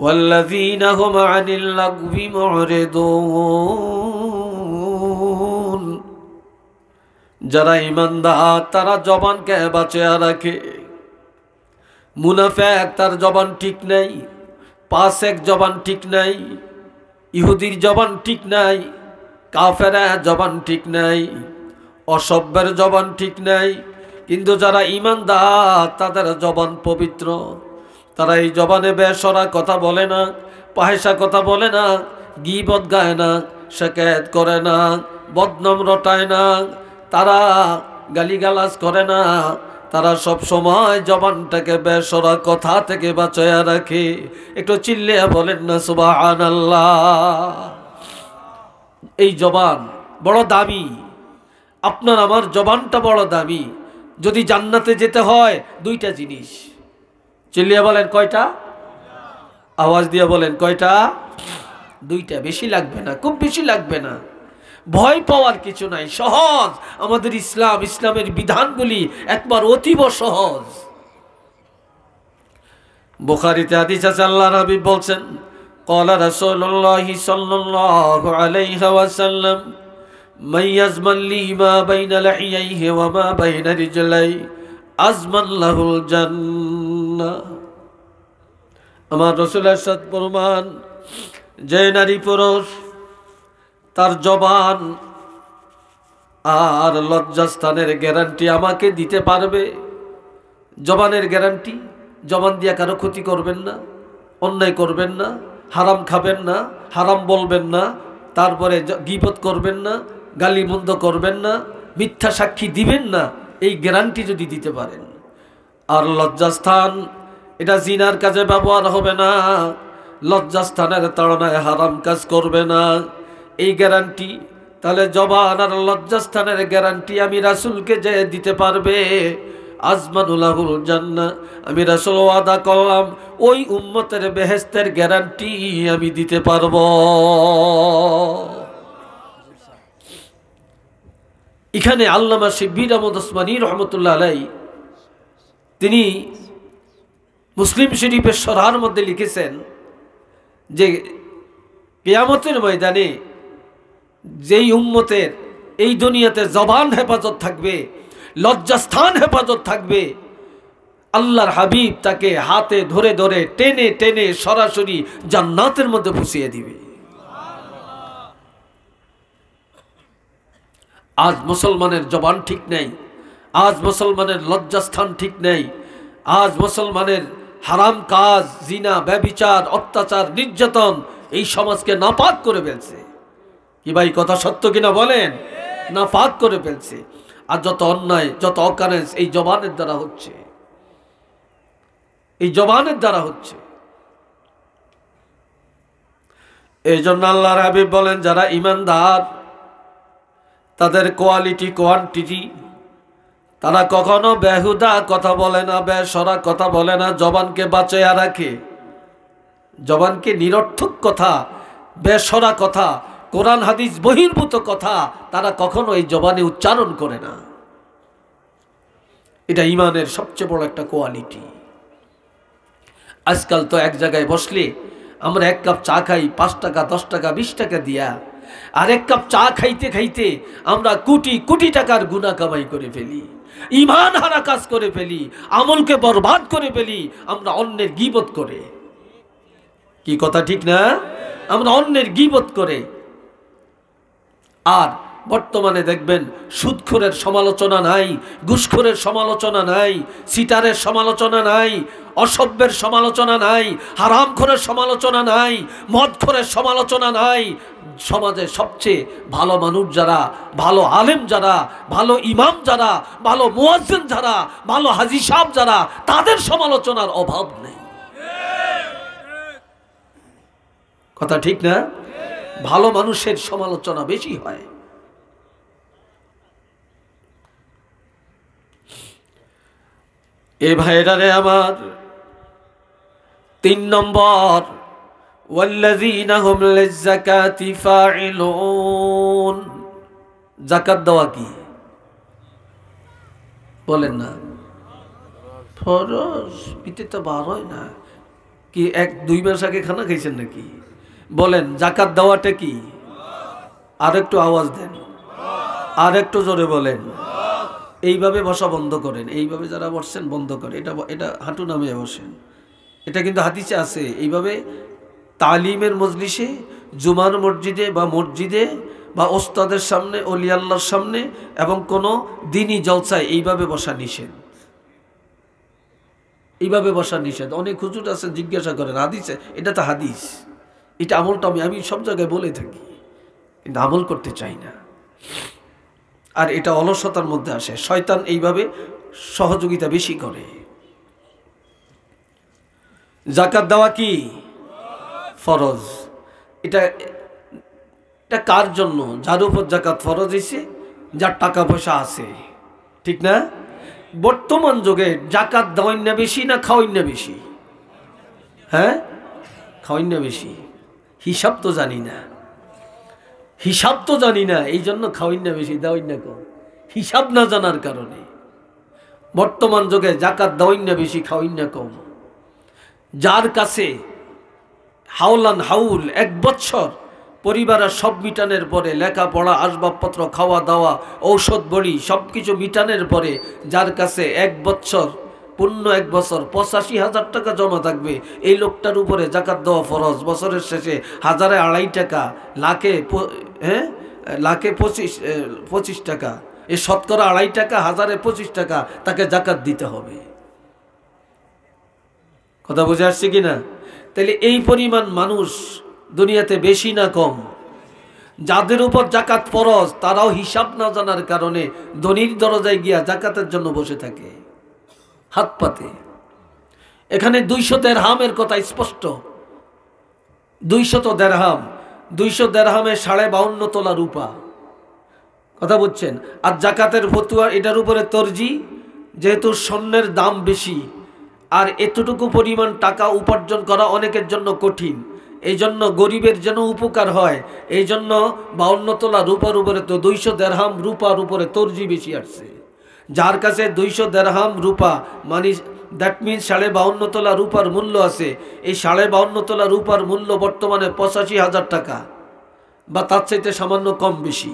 ওয়াল্লাযীনা হুম আনিল লাগবি মুরিদুন, যারা ঈমানদার তারা জবানকে বাঁচিয়ে রাখে। মুনাফিক তার জবান ঠিক নাই, পাসেক জবান ঠিক নাই, ইহুদির জবান ঠিক নাই, কাফেরা জবান ঠিক নাই, অসভ্যের জবান ঠিক নাই। কিন্তু যারা ঈমানদার তাদের জবান পবিত্র। তারা এই জবানে বেসরা কথা বলে না, পাহেশা কথা বলে না, গীবত গায় না, শিকায়ত করে না, বদনাম রটায় না, তারা গালিগালাজ করে না। তারা সব সময় জবানটাকে বেসরা কথা থেকে বাঁচায়া রাখে। একটু চিল্লিয়া বলেন না সুবহানাল্লাহ। এই জবান বড় দামি, আপনার আমার জবানটা বড় দামি। যদি জান্নাতে যেতে হয় 2টা জিনিস, চিল্লিয়া বলেন কয়টা? আওয়াজ দিয়ে বলেন কয়টা? 2টা। বেশি লাগবে না, খুব বেশি লাগবে না। ভয় পাওয়ার কিছু নাই, সহজ আমাদের ইসলাম, ইসলামের বিধানগুলি একবার অতীব সহজ। বুখারীতে হাদিস আছে, আল্লাহর হাবিব বলছেন, ক্বালা রাসূলুল্লাহ সাল্লাল্লাহু আলাইহি ওয়াসাল্লাম, মান ইয়াজমান লি মা বাইনা লাহিয়াইহি ওয়া মা বাইনা রিজলাই আজমান লাহুল জান্নাহ। আমার রাসূলের সাথে প্রমাণ, যে নারী পুরুষ তার জবান আর লজ্জাস্থানের গ্যারান্টি আমাকে দিতে পারবে, জবানের গ্যারান্টি, জবান দিয়া কারো ক্ষতি করবেন না, অন্যায় করবেন না, হারাম খাবেন না, হারাম বলবেন না, তারপরে গীবত করবেন না, গালিমন্দ করবেন না, মিথ্যা সাক্ষী দিবেন না, এই গ্যারান্টি যদি দিতে পারেন। আর লজ্জাস্থান, এটা জিনার কাজে ব্যবহার হবে না, লজ্জাস্থানের তাড়নায় হারাম কাজ করবে না, এই গ্যারান্টি, তাহলে জবান আর লজ্জাস্থানের গ্যারান্টি আমি রাসূলকে যে দিতে পারবে, আজমানুলাহুল জান্নাহ, আমি রাসূল ওয়াদা করলাম ওই উম্মতের বেহেশতের গ্যারান্টি আমি দিতে পারব। এখানে আল্লামা শিব্বির আহমদ ওসমানী রহমতুল্লাহ আলাইহি তিনি মুসলিম শরীফের শরহার মধ্যে লিখেছেন যে কিয়ামতের ময়দানে যেই উম্মতের এই দুনিয়াতে জবান হেফাজত থাকবে, লজ্জাস্থান হেফাজত থাকবে, আল্লাহর হাবিব তাকে হাতে ধরে ধরে টেনে টেনে সরাসরি জান্নাতের মধ্যে পৌঁছিয়ে দিবে। আজ মুসলমানের জবান ঠিক নেই, আজ মুসলমানের লজ্জাস্থান ঠিক নেই, আজ মুসলমানের হারাম কাজ, জিনা, ব্যভিচার, অত্যাচার, নির্যাতন এই সমাজকে নাপাক করে ফেলছে। কি ভাই কথা সত্য কিনা বলেন? নাপাক করে ফেলছে। আর যত অন্যায়, যত অকারেন্স এই জবানের দ্বারা হচ্ছে, এই জবানের দ্বারা হচ্ছে। এই জন্য আল্লাহর হাবিব বলেন, যারা ঈমানদার তাদের কোয়ালিটি কোয়ান্টিটি, তারা কখনো বেহুদা কথা বলে না, বেসরা কথা বলে না, জবানকে বাঁচাইয়া রাখে, জবানকে নিরর্থক কথা, বেসরা কথা, কোরআন হাদিস বহির্ভূত কথা তারা কখনো এই জবানে উচ্চারণ করে না। এটা ঈমানের সবচেয়ে বড় একটা কোয়ালিটি। আজকাল তো এক জায়গায় বসলে আমরা এক কাপ চা খাই 5 টাকা, 10 টাকা, 20 টাকা দিয়া, আর এক কাপ চা খাইতে খাইতে আমরা কোটি কোটি টাকার গুনাহ কামাই করে ফেলি, ঈমান হারা কাজ করে ফেলি, আমলকে বরবাদ করে ফেলি আমরা অন্যের গীবত করে। কি কথা ঠিক না? আমরা অন্যের গীবত করে। আর বর্তমানে দেখবেন সুদখোরের সমালোচনা নাই, ঘুষখোরের সমালোচনা নাই, সিটারের সমালোচনা নাই, অসভ্যের সমালোচনা নাই, হারামখোরের সমালোচনা নাই, মদখোরের সমালোচনা নাই। সমাজে সবচেয়ে ভালো মানুষ যারা, ভালো আলেম যারা, ভালো ইমাম যারা, ভালো মুয়াজ্জিন যারা, ভালো হাজী সাহেব যারা, তাদের সমালোচনার অভাব নেই। কথা ঠিক না? ভালো মানুষের সমালোচনা বেশি হয়। এ ভাইরারে আমার 3 নম্বর, ওয়াল্লাযীনা হুম লিয-যাকাতি ফাঈলুন। যাকাত দেওয়া কি বলেন না? ফরজ। পিতে তো বার হয় না কি? 1-2 মাস আগে খানা খাইছেন নাকি? বলেন যাকাত দেওয়াটা কি? আর একটু আওয়াজ দেন, আর একটু জোরে বলেন। এইভাবে বসা বন্ধ করেন, এইভাবে যারা বসছেন বন্ধ করে, এটা হাঁটু নামিয়ে বসেন। এটা কিন্তু হাদিসে আছে। এইভাবে তালিমের মজলিসে, জুমার মসজিদে বা ওস্তাদের সামনে, ওলি আল্লাহর সামনে এবং কোনো দিনই জলসায় এইভাবে বসা নিষেধ, এইভাবে বসা নিষেধ। অনেক হুজুর আছেন জিজ্ঞাসা করেন হাদিসে, এটা তো হাদিস, এটা আমলটা আমি সব জায়গায় বলে থাকি, কিন্তু আমল করতে চাই না। আর এটা অলসতার মধ্যে আসে, শয়তান এইভাবে সহযোগিতা বেশি করে। যাকাত দেওয়া কি ফরজ। এটা কার জন্য? যার উপর যাকাত ফরজ হয়েছে, যার টাকা পয়সা আছে, ঠিক না? বর্তমান যুগে যাকাত দেওয়াই না বেশি না খাওয়াই না বেশি? হ্যাঁ, খাওয়াই না বেশি। হিসাব তো জানি না। হিসাব তো জানি না, এই জন্য খাওয়াই না বেশি, দেওয়াই না কম। হিসাব না জানার কারণে বর্তমান যুগে জাকাত দেওয়াই না বেশি, খাওয়াই না কম। যার কাছে হাওলান হাউল 1 বছর পরিবারের সব মিটানের পরে, লেখাপড়া, আসবাবপত্র, খাওয়া দাওয়া, ঔষধ বড়ি সব কিছু মিটানের পরে যার কাছে 1 বছর পূর্ণ 1 বছর 85,000 টাকা জমা থাকবে, এই লোকটার উপরে জাকাত দেওয়া ফরজ। বছরের শেষে 1000-2.5 টাকা, লাখে 25 টাকা, এই শতকরা 2.5 টাকা, 1025 টাকা তাকে জাকাত দিতে হবে। কথা বুঝে আসছে কিনা? তাহলে এই পরিমাণ মানুষ দুনিয়াতে বেশি না কম? যাদের উপর জাকাত ফরজ তারাও হিসাব না জানার কারণে ধনীর দরজায় গিয়া জাকাতের জন্য বসে থাকে হাত পাতে। এখানে 200 দিরহামের কথা স্পষ্ট। 200 দিরহাম, 200 দিরহামে 52.5 তোলা রূপা। কথা বুঝছেন? আর জাকাতের ফতুয়া এটার উপরে তরজি, যেহেতু স্বর্ণের দাম বেশি আর এতটুকু পরিমাণ টাকা উপার্জন করা অনেকের জন্য কঠিন, এই জন্য গরিবের যেন উপকার হয়, এই জন্য 52 তোলা রূপার উপরে তো 200 দিরহাম রূপার উপরে তরজি বেশি আসছে। যার কাছে 200 দিরহাম রূপা মানে দ্যাট মিনস 52.5 তোলা রূপার মূল্য আছে, এই 52.5 তোলা রূপার মূল্য বর্তমানে 85,000 টাকা বা তার চাইতে সামান্য কম বেশি।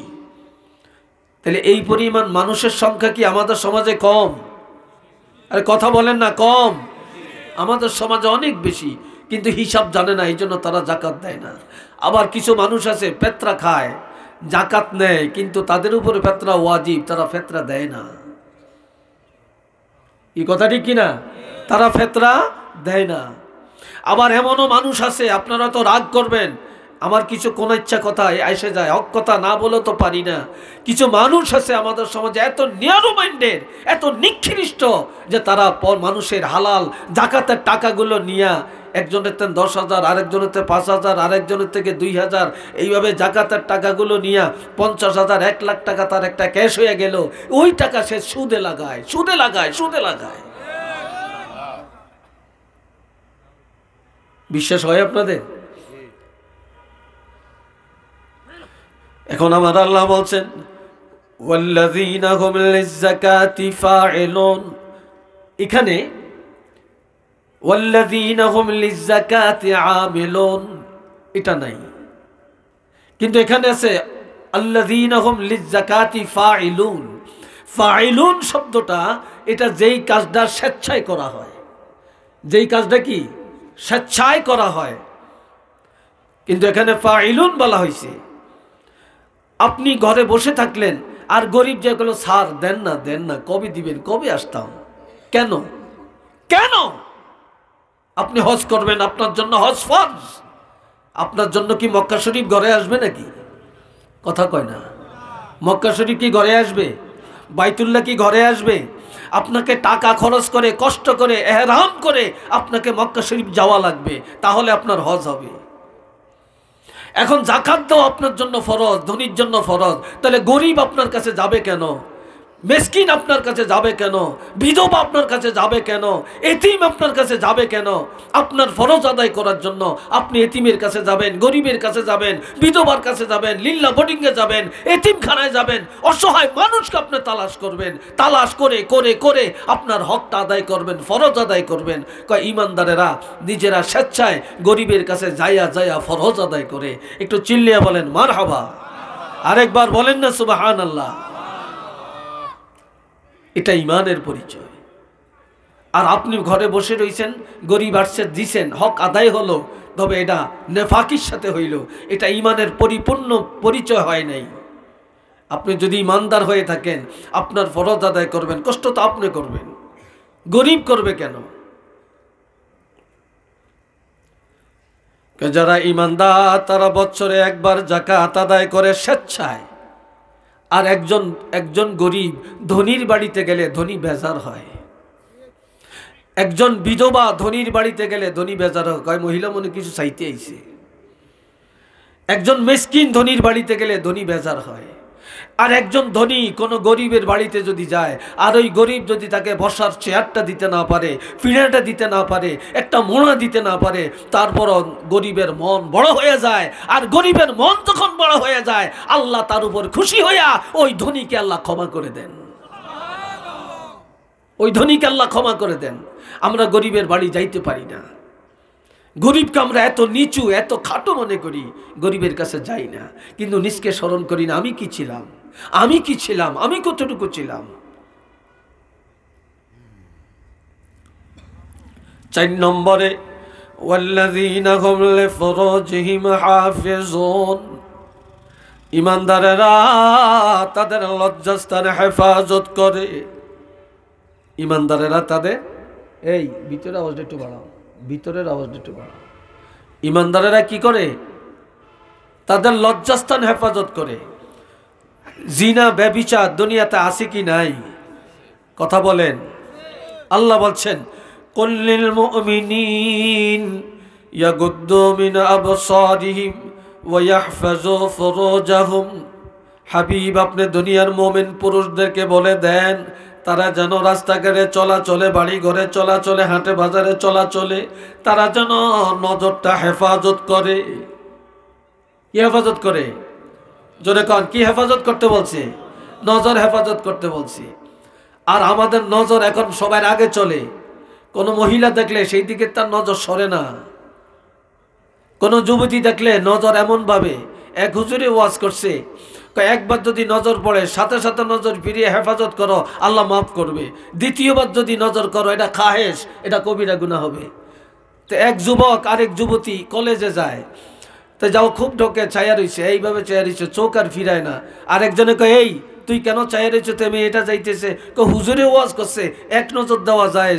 তাহলে এই পরিমাণ মানুষের সংখ্যা কি আমাদের সমাজে কম? আরে কথা বলেন না, কম? আমাদের সমাজে অনেক বেশি, কিন্তু হিসাব জানে না, এই জন্য তারা জাকাত দেয় না। আবার কিছু মানুষ আছে ফেতরা খায়, জাকাত নেয়, কিন্তু তাদের উপরে ফেতরা ওয়াজিব, তারা ফেতরা দেয় না। এই কথা ঠিক কিনা? তারা ফেতরা দেয় না। আবার এমনও মানুষ আছে, আপনারা তো রাগ করবেন, আমার কিছু কোন ইচ্ছা কথা এসে যায়, হক কথা না বলে তো পারি না। কিছু মানুষ আছে আমাদের সমাজে এত ন্যারো মাইন্ডেড, এত নিকৃষ্ট যে তারা মানুষের হালাল জাকাতের টাকাগুলো নিয়ে একজনের থেকে 10,000, আরেকজনের থেকে 5,000, আরেকজনের থেকে 2,000, এইভাবে জাকাতের টাকাগুলো নিয়ে 50,000, 1 লাখ টাকা তার একটা ক্যাশ হয়ে গেল, ওই টাকা সে সুদে লাগায়, সুদে লাগায়, সুদে লাগায়। বিশ্বাস হয় আপনাদের? এখন আমার আল্লাহ বলছেন ওয়াল্লাযীনা হুম লিয-যাকাতি ফাঈলুন, এখানে ওয়াল্লাযীনা হুম লিয-যাকাতি আমিলুন এটা নাই, কিন্তু এখানে আছে আল্লাযীনা হুম লিয-যাকাতি ফাঈলুন। ফাঈলুন শব্দটা এটা যেই কাজটা স্বেচ্ছায় করা হয়, যেই কাজটা কি স্বেচ্ছায় করা হয়, কিন্তু এখানে ফাঈলুন বলা হয়েছে। আপনি ঘরে বসে থাকলেন আর গরিব যেগুলো স্যার দেন না, দেন না, কবে দিবেন, কবে আসতাম, কেন কেন? আপনি হজ করবেন, আপনার জন্য হজ ফরজ, আপনার জন্য কি মক্কা শরীফ ঘরে আসবে নাকি? কথা কয় না। মক্কা শরীফ কি ঘরে আসবে? বাইতুল্লাহ কি ঘরে আসবে? আপনাকে টাকা খরচ করে, কষ্ট করে, এহরাম করে আপনাকে মক্কা শরীফ যাওয়া লাগবে, তাহলে আপনার হজ হবে। এখন যাকাত দাও আপনার জন্য ফরজ, ধনীর জন্য ফরজ, তাহলে গরিব আপনার কাছে যাবে কেন? মিসকিন আপনার কাছে যাবে কেন? বিধবা আপনার কাছে যাবে কেন? এতিম আপনার কাছে যাবে কেন? আপনার ফরজ আদায় করার জন্য আপনি এতিমের কাছে যাবেন, গরিবের কাছে যাবেন, বিধবার কাছে যাবেন, লিল্লা বোর্ডিংয়ে যাবেন, এতিমখানায় যাবেন, অসহায় মানুষকে আপনি তালাশ করবেন, তালাশ করে করে করে আপনার হকটা আদায় করবেন, ফরজ আদায় করবেন। কয় ইমানদারেরা নিজেরা স্বেচ্ছায় গরিবের কাছে যাইয়া যাইয়া ফরজ আদায় করে। একটু চিল্লিয়া বলেন মারহাবা, আরেকবার বলেন না সুবহানাল্লাহ। এটা ইমানের পরিচয়। আর আপনি ঘরে বসে রয়েছেন, গরিব আসছে, দিছেন, হক আদায় হলো, তবে এটা নেফাকির সাথে হইল, এটা ইমানের পরিপূর্ণ পরিচয় হয় নাই। আপনি যদি ইমানদার হয়ে থাকেন, আপনার ফরজ আদায় করবেন, কষ্ট তো আপনি করবেন, গরিব করবে কেন? যারা ইমানদার তারা বছরে একবার যাকাত আদায় করে স্বেচ্ছায়। আর একজন গরিব ধনীর বাড়িতে গেলে ধনী বেজার হয়, একজন বিধবা ধনীর বাড়িতে গেলে ধনী বেজার হয়, মহিলা মনে কিছু চাইতে আইছে। একজন মিসকিন ধনীর বাড়িতে গেলে ধনী বেজার হয়। আর একজন ধনী কোনো গরিবের বাড়িতে যদি যায়, আর ওই গরিব যদি তাকে বসার চেয়ারটা দিতে না পারে, ফিনাটা দিতে না পারে, একটা মোড়া দিতে না পারে, তারপরও গরিবের মন বড় হয়ে যায়। আর গরিবের মন যখন বড় হয়ে যায়, আল্লাহ তার উপর খুশি হইয়া ওই ধনীকে আল্লাহ ক্ষমা করে দেন, ওই ধনীকে আল্লাহ ক্ষমা করে দেন। আমরা গরিবের বাড়ি যাইতে পারি না, গরিবকে আমরা এত নিচু এত খাটো মনে করি, গরিবের কাছে যাই না, কিন্তু নিজকে স্মরণ করি না আমি কি ছিলাম, আমি কি ছিলাম, আমি কতটুকু ছিলাম। 4 নম্বরে ওয়াল্লাযীনা হুম লিফুরুজিহিম হাফিজুন, ঈমানদারেরা তাদের লজ্জাস্থানে হেফাজত করে। ঈমানদারেরা তাদের, এই ভিতরের আওয়াজটা একটু বাড়াও, ভিতরের আওয়াজটা একটু বাড়াও। ঈমানদারেরা কি করে? তাদের লজ্জাস্থান হেফাজত করে। জিনা ব্যভিচার দুনিয়াতে আছে কি নাই? কথা বলেন। আল্লাহ বলছেন কুল্লিল মুমিনিন ইয়াগুদ্দু মিন আবসারিহিম ওয়া ইয়াহফাজু ফুরুজাহুম। হাবিব, আপনি দুনিয়ার মুমিন পুরুষদেরকে বলে দেন তারা যেন রাস্তাঘাটে চলাচলে, বাড়ি ঘরে চলাচলে, হাটে বাজারে চলাচলে তারা যেন নজরটা হেফাজত করে। কি হেফাজত করে? জোরে কন, কি হেফাজত করতে বলছে? নজর হেফাজত করতে বলছি। আর আমাদের নজর এখন সবার আগে চলে। কোনো মহিলা দেখলে সেই দিকে তার নজর সরে না। কোনো যুবতী দেখলে নজর এমন ভাবে, এক হুজুরে ওয়াজ করছে, একবার যদি নজর পড়ে সাথে সাথে নজর ফিরিয়ে হেফাজত করো, আল্লাহ মাফ করবে। দ্বিতীয়বার যদি নজর করো, এটা খাহেশ, এটা কবিরা গুনাহ হবে। তো এক যুবক আরেক যুবতী কলেজে যায়, তো যাও খুব ঢোকে, ছায়া রয়েছে, এইভাবে ছায়া রয়েছে, চোখ আর ফিরায় না। আরেকজনে কয়, এই তুই কেন ছায়া রয়েছে? তুমি এটা যাইতেছে। হুজুরে ওয়াজ করছে এক নজর দেওয়া যায়,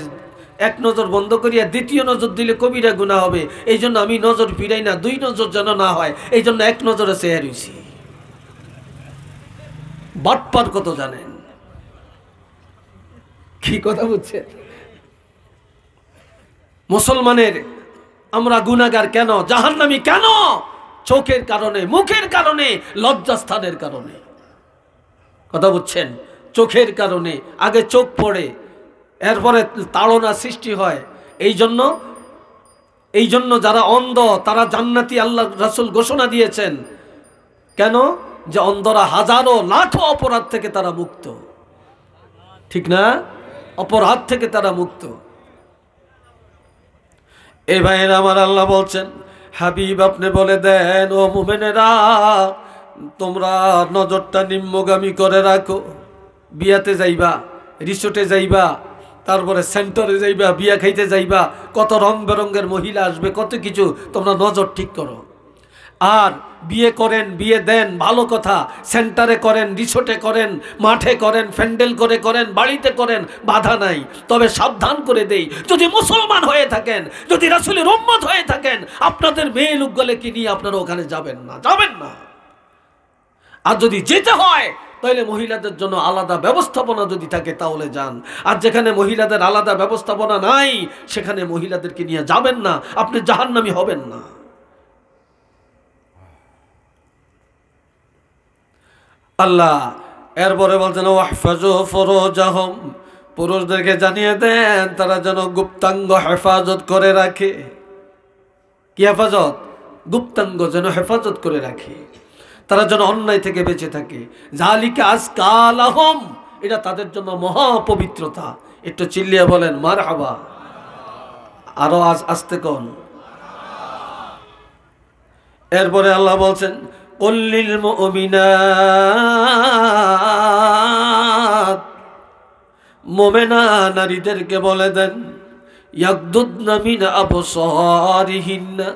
এক নজর বন্ধ করিয়া দ্বিতীয় নজর দিলে কবিরা গুনাহ হবে, এই জন্য আমি নজর ফিরাই না, 2 নজর যেন না হয়, এই জন্য এক নজরে ছায়া রয়েছি। বাটপার কত জানেন? কি কথা বুঝছেন? মুসলমানের আমরা গুনাহগার কেন, জাহান্নামী কেন? চোখের কারণে, মুখের কারণে, লজ্জাস্থানের কারণে। কথা বুঝছেন? চোখের কারণে আগে চোখ পড়ে, এরপরে তাড়না সৃষ্টি হয়। এই জন্য যারা অন্ধ তারা জান্নাতি আল্লাহ রাসূল ঘোষণা দিয়েছেন। কেন? যে অন্ধরা হাজারো লাখো অপরাধ থেকে তারা মুক্ত, ঠিক না? অপরাধ থেকে তারা মুক্ত। এই ভাইয়ের আমার, আল্লাহ বলছেন হাবিব আপনি বলে দেন, ও মুমিনেরা তোমরা নজরটা নিম্নগামী করে রাখো। বিয়াতে যাইবা, রিসোর্টে যাইবা, তারপরে সেন্টারে যাইবা, বিয়া খাইতে যাইবা, কত রং বেরঙ্গের মহিলা আসবে, কত কিছু, তোমরা নজর ঠিক করো। আর বিয়ে করেন, বিয়ে দেন, ভালো কথা, সেন্টারে করেন, রিসোর্টে করেন, মাঠে করেন, প্যান্ডেল করে করেন, বাড়িতে করেন, বাধা নাই। তবে সাবধান করে দেই, যদি মুসলমান হয়ে থাকেন, যদি রাসূলের উম্মত হয়ে থাকেন, আপনাদের মেয়ে লোকগুলোকে নিয়ে আপনারা ওখানে যাবেন না, যাবেন না। আর যদি যেতে হয় তাহলে মহিলাদের জন্য আলাদা ব্যবস্থাপনা যদি থাকে তাহলে যান। আর যেখানে মহিলাদের আলাদা ব্যবস্থাপনা নাই সেখানে মহিলাদেরকে নিয়ে যাবেন না, আপনি জাহান্নামী হবেন না। আল্লাহ এরপরে বলছেন ওয়াহফাজু ফুরুজাহুম, পুরুষদেরকে জানিয়ে দেন তারা যেন গুপ্তাঙ্গ হেফাজত করে রাখে। কি হেফাজত? গুপ্তাঙ্গ যেন হেফাজত করে রাখে, তারা যেন অন্যায় থেকে বেঁচে থাকে। যালিকা আজকা লাহুম, এটা তাদের জন্য মহা পবিত্রতা। একটু চিল্লিয়ে বলেন মারহাবা। আরো আস্তে কোন। এরপরে আল্লাহ বলছেন কুল্লিল মুমিনাত, মুমিনা নারীদেরকে বলে দেন ইয়াগদুদনা মিন আবসারিহিন্না,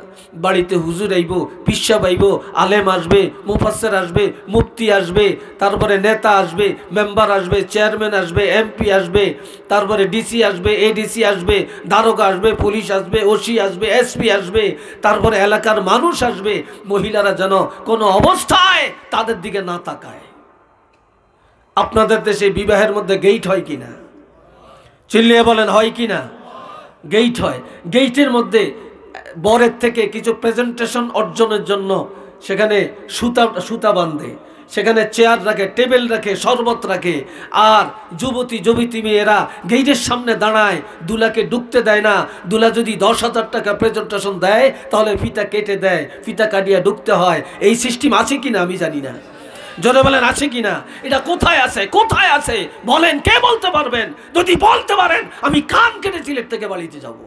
বাড়িতে হুজুর আইব, পিসাব আইব, আলেম আসবে, মুফাসসির আসবে, মুফতি আসবে, তারপরে নেতা আসবে, মেম্বার আসবে, চেয়ারম্যান আসবে, এমপি আসবে, তারপরে ডিসি আসবে, এডিসি আসবে, দারোগা আসবে, পুলিশ আসবে, ওসি আসবে, এসপি আসবে, তারপরে এলাকার মানুষ আসবে। মহিলারা যেন কোনো অবস্থায় তাদের দিকে না তাকায়। আপনাদের দেশে বিবাহের মধ্যে গেট হয় কিনা? চিল্লিয়ে বলেন হয় কিনা? গেট হয়। গেটের মধ্যে বরের থেকে কিছু প্রেজেন্টেশন অর্জনের জন্য সেখানে সুতা বাঁধে, সেখানে চেয়ার রাখে, টেবিল রাখে, শরবত রাখে, আর যুবতী মেয়েরা গেটের সামনে দাঁড়ায়, দুলাকে ঢুকতে দেয় না। দুলা যদি 10,000 টাকা প্রেজেন্টেশন দেয় তাহলে ফিতা কেটে দেয়, ফিতা কাটিয়ে ঢুকতে হয়। এই সিস্টেম আছে কিনা আমি জানি না, জোরে বলেন আছে কিনা? এটা কোথায় আছে, কোথায় আছে বলেন, কে বলতে পারবেন? যদি বলতে পারেন আমি কান কেটে সিলেট থেকে বাড়িতে যাব।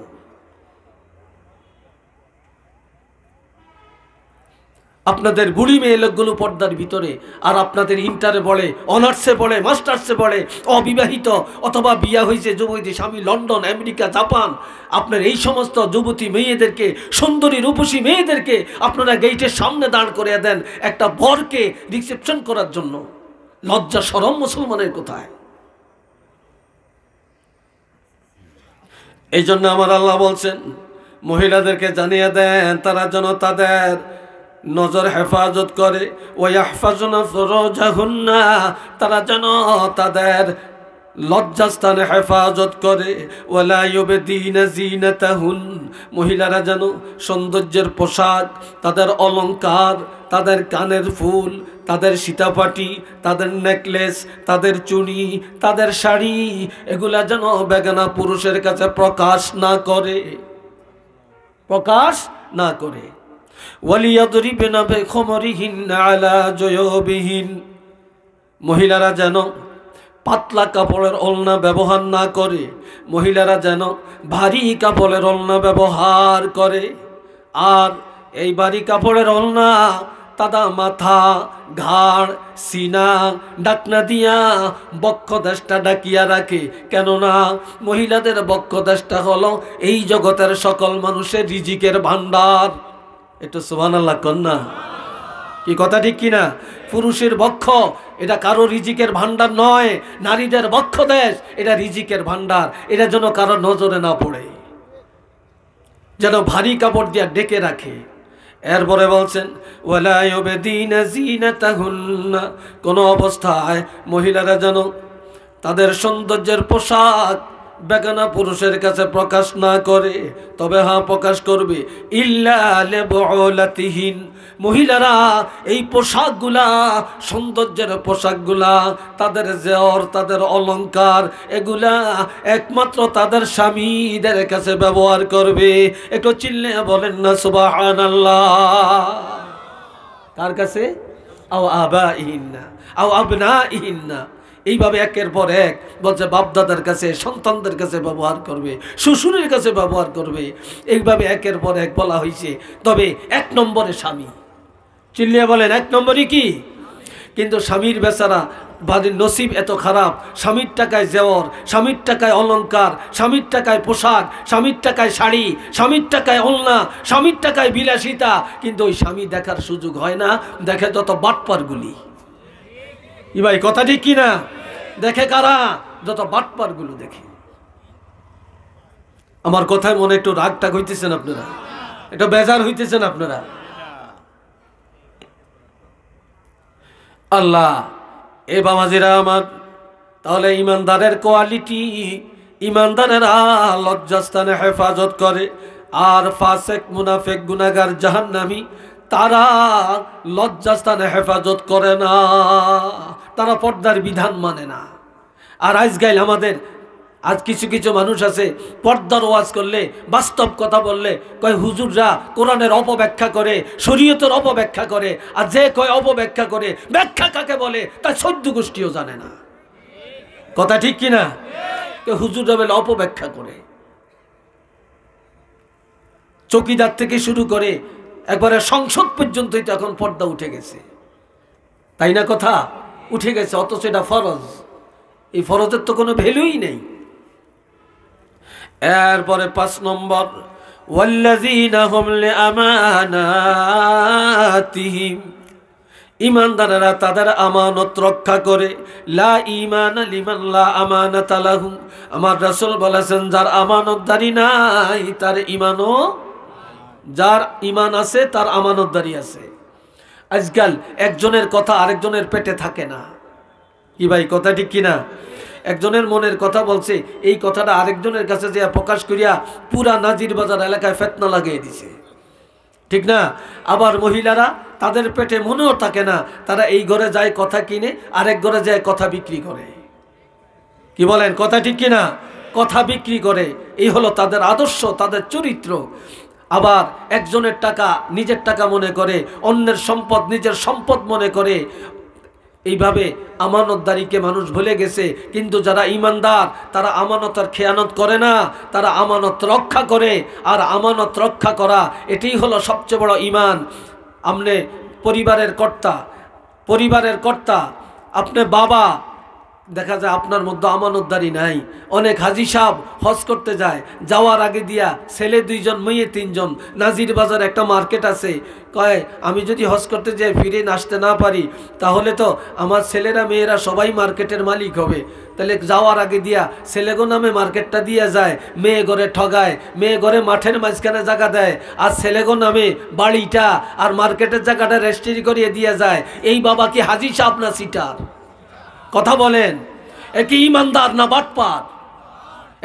আপনাদের বুড়ি মেয়ে লোকগুলো পর্দার ভিতরে, আর আপনাদের ইন্টারে পড়ে, অনার্সে পড়ে, মাস্টার্সে পড়ে, অবিবাহিত অথবা বিয়া হয়েছে যুবতী স্বামী লন্ডন, আমেরিকা, জাপান। আপনার এই সমস্ত যুবতী মেয়েদেরকে, সুন্দরী রূপসী মেয়েদেরকে আপনারা গেটের সামনে দাঁড় করিয়ে দেন একটা বরকে রিসেপশন করার জন্য। লজ্জা শরম মুসলমানের কোথায়? এই জন্য আমার আল্লাহ বলছেন মহিলাদেরকে জানিয়ে দেন তারা যেন তাদের নজর হেফাজত করে, ওয়াহফাজুনা ফুরুজাহুন্না, তারা যেন তাদের লজ্জাস্থানে হেফাজত করে, ওয়ালা ইউবদিনা যিনাতাহুন, মহিলারা যেন সৌন্দর্যের পোশাক, তাদের অলংকার, তাদের কানের ফুল, তাদের সীতাপাটি, তাদের নেকলেস, তাদের চুড়ি, তাদের শাড়ি, এগুলা যেন বেগানা পুরুষের কাছে প্রকাশ না করে, প্রকাশ না করে। ওয়ালিয়াদরিবনা বিখুমরিহিন্না আলা জুয়ুবিহিন, মহিলারা যেন পাতলা কাপড়ের ওড়না ব্যবহার না করে, মহিলারা যেন ভারী কাপড়ের ওড়না ব্যবহার করে। আর এই ভারী কাপড়ের ওড়না তাদা মাথা, ঘাড়, সিনা, ডাকনা দিয়া বক্ষদেশটা ডাকিয়া রাখে। কেননা মহিলাদের বক্ষদেশটা হলো এই জগতের সকল মানুষের রিজিকের ভান্ডার। একটু সুবহানাল্লাহ কন্যা, কি কথা ঠিক কিনা? পুরুষের বক্ষ এটা কারো রিজিকের ভান্ডার নয়, নারীদের বক্ষ দেশ এটা রিজিকের ভান্ডার। এটা যেন কারো নজরে না পড়ে, যেন ভারী কাপড় দিয়া ডেকে রাখে। এরপরে বলছেন ওয়ালা ইউবদিনা যিনাতাহুন্না, কোন অবস্থায় মহিলারা যেন তাদের সৌন্দর্যের পোশাক বেগানা পুরুষের কাছে প্রকাশ না করে, তবে হ্যাঁ প্রকাশ করবে ইল্লা লিবুলাতিহিন, মহিলারা এই পোশাকগুলা, সৌন্দর্যের পোশাকগুলা, তাদের জেওর, তাদের অলংকার, এগুলা একমাত্র তাদের স্বামীদের কাছে ব্যবহার করবে। একটু চিল্লে বলেন না সুবহানাল্লাহ। কার কাছে? আও আবাইহিন্না আও আবনাইহিন্না, এইভাবে একের পর এক বলছে বাপদাদার কাছে, সন্তানদের কাছে ব্যবহার করবে, শ্বশুরের কাছে ব্যবহার করবে, এইভাবে একের পর এক বলা হয়েছে। তবে 1 নম্বরে স্বামী, চিল্লিয়ে বলেন 1 নম্বরই কি? কিন্তু স্বামীর বেচারা বাড়ির নসিব এত খারাপ, স্বামীর টাকায় জেওর, স্বামীর টাকায় অলংকার, স্বামীর টাকায় পোশাক, স্বামীর টাকায় শাড়ি, স্বামীর টাকায় ওড়না, স্বামীর টাকায় বিলাসিতা, কিন্তু ওই স্বামী দেখার সুযোগ হয় না। দেখে যত বাটপারগুলি। ভাই কথা ঠিক কিনা? দেখে কারা? যত বাটপারগুলো দেখে। আমার কথায় মনে একটু রাগটাগ হইতেছেন আপনারা, একটু বেজার হইতেছেন আপনারা। আল্লাহ এ বাবাজিরা আমার, তাহলে ইমানদারের কোয়ালিটি, ইমানদারেরা লজ্জাস্থানে হেফাজত করে। আর ফাসেক, মুনাফেক, গুনাহগার, জাহান্নামী তারা লজ্জাস্থানে হেফাজত করে না, তারা পর্দার বিধান মানে না। আর আজকাল আমাদের কিছু কিছু মানুষ আছে পর্দার ওয়াজ করলে, বাস্তব কথা বললে কয় হুজুররা কোরআনের অপব্যাখ্যা করে, শরীয়তের অপব্যাখ্যা করে। আর যে কয় অপব্যাখ্যা করে, ব্যাখ্যা কাকে বলে তা 14 গোষ্ঠীও জানে না। কথা ঠিক কিনা? হুজুররা বলে অপব্যাখ্যা করে। চৌকিদার থেকে শুরু করে একবারে সংসদ পর্যন্তই তো এখন পর্দা উঠে গেছে, তাই না? কথা উঠে গেছে, অথচ এটা ফরজ। এই ফরজের তো কোনো ভ্যালুই নেই। এরপরে 5 নম্বর, ওয়াল্লাযীনা হুম লিআমানাতিহিম, ইমানদারেরা তাদের আমানত রক্ষা করে। লা ঈমানা লিমান লা আমানাতা লাহু, আমার রাসূল বলেছেন যার আমানতদারি নাই তার ঈমানও, যার ঈমান আছে তার আমানতদারি আছে। আজকাল একজনের কথা আরেকজনের পেটে থাকে না। কি ভাই কথা ঠিক কিনা? একজনের মনের কথা বলছে, এই কথাটা আরেকজনের কাছে যে প্রকাশ করিয়া পুরা নাজির বাজার এলাকায় ফিতনা লাগিয়ে দিছে, ঠিক না? আবার মহিলারা তাদের পেটে মনেও থাকে না, তারা এই ঘরে যায় কথা কিনে, আরেক ঘরে যায় কথা বিক্রি করে। কি বলেন, কথা ঠিক কিনা? কথা বিক্রি করে। এই হলো তাদের আদর্শ, তাদের চরিত্র। আবার একজনের টাকা নিজের টাকা মনে করে, অন্যের সম্পদ নিজের সম্পদ মনে করে। এইভাবে আমানতদারিকে মানুষ ভুলে গেছে। কিন্তু যারা ঈমানদার তারা আমানতের খেয়ানত করে না, তারা আমানত রক্ষা করে। আর আমানত রক্ষা করা এটাই হলো সবচেয়ে বড় ঈমান। আপনি পরিবারের কর্তা, আপনি বাবা, দেখা যায় আপনার মধ্যে আমানতদারি নাই। অনেক হাজি সাহেব হজ করতে যায়, যাওয়ার আগে দিয়া ছেলে 2 জন মেয়ে 3 জন। নাজির বাজার একটা মার্কেট আছে, কয় আমি যদি হজ করতে যাই ফিরে আসতে না পারি, তাহলে তো আমার ছেলেরা মেয়েরা সবাই মার্কেটের মালিক হবে। তাহলে যাওয়ার আগে দিয়া ছেলেগো নামে মার্কেটটা দিয়ে যায়, মেয়ে ঘরে ঠগায়, মেয়ে ঘরে মাঠের মাঝখানে জায়গা দেয়, আর ছেলেগো নামে বাড়িটা আর মার্কেটের জায়গাটা রেজিস্ট্রি করিয়ে দিয়ে যায়। এই বাবা কি হাজি সাহেব না সিটার? কথা বলেন, এ কি ইমানদার না বাটপার?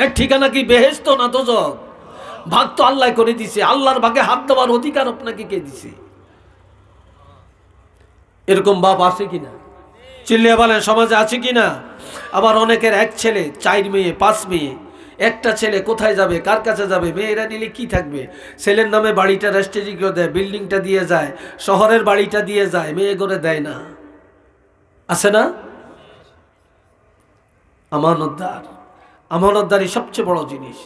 এর ঠিকানা কি বেহেশত না দোজখ? ভাগ তো আল্লাহ করে দিছে। আল্লাহর ভাগে হাত দেওয়ার অধিকার আপনাকে কে দিছে? এরকম বাপ আছে কিনা? চিল্লিয়ে বলেন, সমাজে আছে কিনা? আবার অনেকের 1 ছেলে 4 মেয়ে 5 মেয়ে। একটা ছেলে কোথায় যাবে, কার কাছে যাবে? মেয়েরা নিলে কি থাকবে? ছেলের নামে বাড়িটা রেজিস্ট্রি করে দেয়, বিল্ডিংটা দিয়ে যায়, শহরের বাড়িটা দিয়ে যায়, মেয়ে করে দেয় না। আছে না? আমানতদারি সবচেয়ে বড় জিনিস।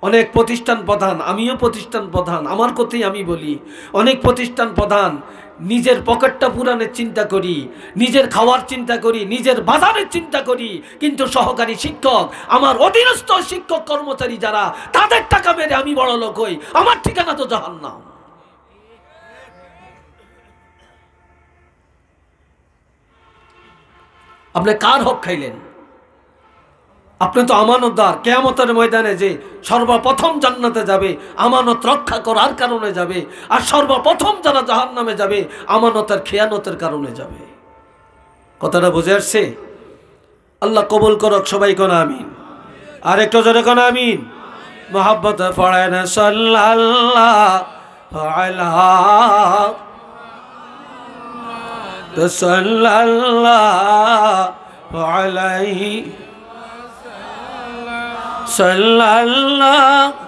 অনেক প্রতিষ্ঠান প্রধান, আমিও প্রতিষ্ঠান প্রধান, আমার কথাই আমি বলি, অনেক প্রতিষ্ঠান প্রধান নিজের পকেটটা পুরানের চিন্তা করি, নিজের খাওয়ার চিন্তা করি, নিজের বাজারের চিন্তা করি, কিন্তু সহকারী শিক্ষক, আমার অধীনস্থ শিক্ষক কর্মচারী যারা, তাদের টাকা মেরে আমি বড় লোক হই, আমার ঠিকানা তো জাহান্নাম। আপনি কার হক খাইলেন? আপনি তো আমানতদার। কিয়ামতের ময়দানে যে সর্বপ্রথম জান্নাতে যাবে আমানত রক্ষা করার কারণে যাবে, আর সর্বপ্রথম যারা জাহান্নামে যাবে আমানতের খেয়ানতের কারণে যাবে। কথাটা বুঝে আসছে? আল্লাহ কবুল করক, সবাই কোন আমিন। আর একটু জোরে কোন আমিন। মুহাব্বতে পড়েন সাল্লাল্লাহু আলাইহি সাল্লাল্লাহু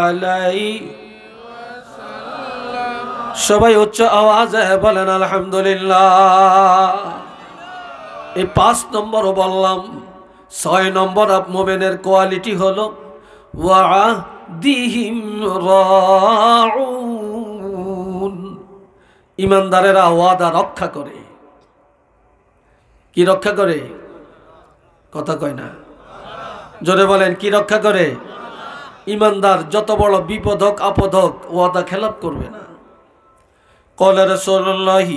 আলাইহি। সবাই উচ্চ আওয়াজে বলেন আলহামদুলিল্লাহ। এই 5 নম্বর বললাম। 6 নম্বর মুমিনের কোয়ালিটি হলো ওয়াদিহিম রাউন। ইমানদারেরা ওয়াদা রক্ষা করে। কি রক্ষা করে? কথা কয় না, জোরে বলেন, কি রক্ষা করে? ইমানদার যত বড় বিপদ হোক আপদ হোক ওয়াদা খেলাপ করবে না। قال رسول الله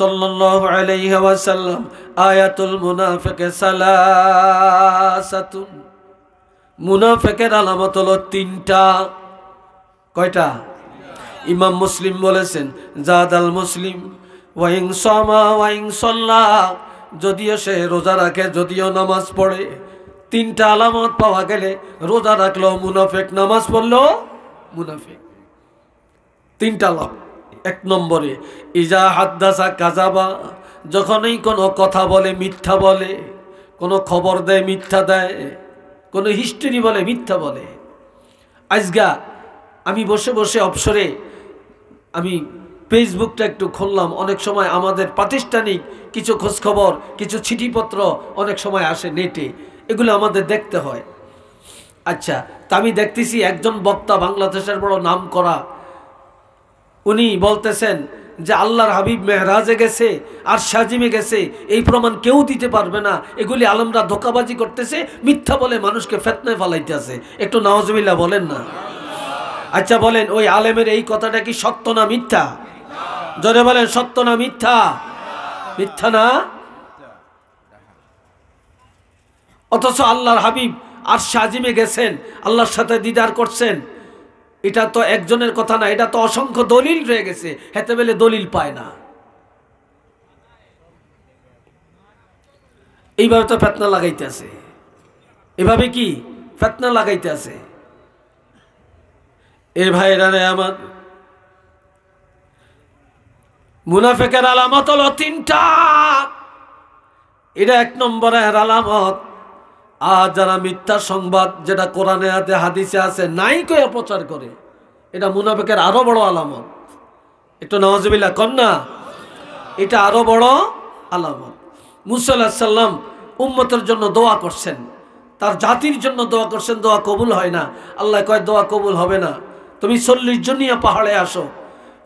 صلى الله عليه وسلم آية المنافق ثلاثة। মুনাফিকের আলামত হলো 3টা। কয়টা? ইমাম মুসলিম বলেছেন জাদাল মুসলিম ওয়াইং সামা ওয়াইং সাল্লা, যদিও সে রোজা রাখে, যদিও নামাজ পড়ে। 3টা আলামত পাওয়া গেলে রোজা রাখলো মুনাফিক, নামাজ পড়লো মুনাফিক। 3টা লাভ। 1 নম্বরে ইজা হাদ্দাসা কাযাবা, যখনই কোনো কথা বলে মিথ্যা বলে, কোনো খবর দেয় মিথ্যা দেয়, কোনো হিস্টরি বলে মিথ্যা বলে। আজগা আমি বসে বসে অবসরে আমি ফেসবুকটা একটু খুললাম। অনেক সময় আমাদের প্রাতিষ্ঠানিক কিছু খোঁজখবর, কিছু চিঠিপত্র অনেক সময় আসে নেটে, এগুলো আমাদের দেখতে হয়। আচ্ছা, তা আমি দেখতেছি একজন বক্তা, বাংলাদেশের বড় নাম করা, উনি বলতেছেন যে আল্লাহর হাবিব মেহরাজে গেছে আর সাজিমে গেছে, এই প্রমাণ কেউ দিতে পারবে না। এগুলি আলেমরা ধোঁকাবাজি করতেছে, মিথ্যা বলে মানুষকে ফিতনায় ফালাইতেছে। একটু নাউজুবিল্লাহ বলেন না। আচ্ছা বলেন, ওই আলেমের এই কথাটা কি সত্য না মিথ্যা? জোরে বলেন, সত্য না মিথ্যা? মিথ্যা না? অথচ আল্লাহর হাবিব আর সাজিমে গেছেন, আল্লাহর সাথে দিদার করছেন। এটা তো একজনের কথা না, এটা তো অসংখ্য দলিল রয়ে গেছে। হেতে বেলে দলিল পায় না। এইভাবে তো ফিতনা লাগাইতেছে। এভাবে কি ফিতনা লাগাইতে আছে। এই ভাইরা রে আমার, মুনাফিকের আলামত হলো তিনটা। এটা এক নম্বরের আলামত। আর যারা মিথ্যা সংবাদ, যেটা কোরআনে আছে হাদিসে আছে, নাই কয়ে প্রচার করে, এটা মুনাফিকের আরো বড় আলামত। একটু নাউজুবিল্লাহ কন্যা, এটা আরো বড় আলামত। মুসা আলাইহিস সালাম উম্মতের জন্য দোয়া করছেন, তার জাতির জন্য দোয়া করছেন, দোয়া কবুল হয় না। আল্লাহ কয় দোয়া কবুল হবে না, তুমি 40 জন নিয়ে পাহাড়ে আসো,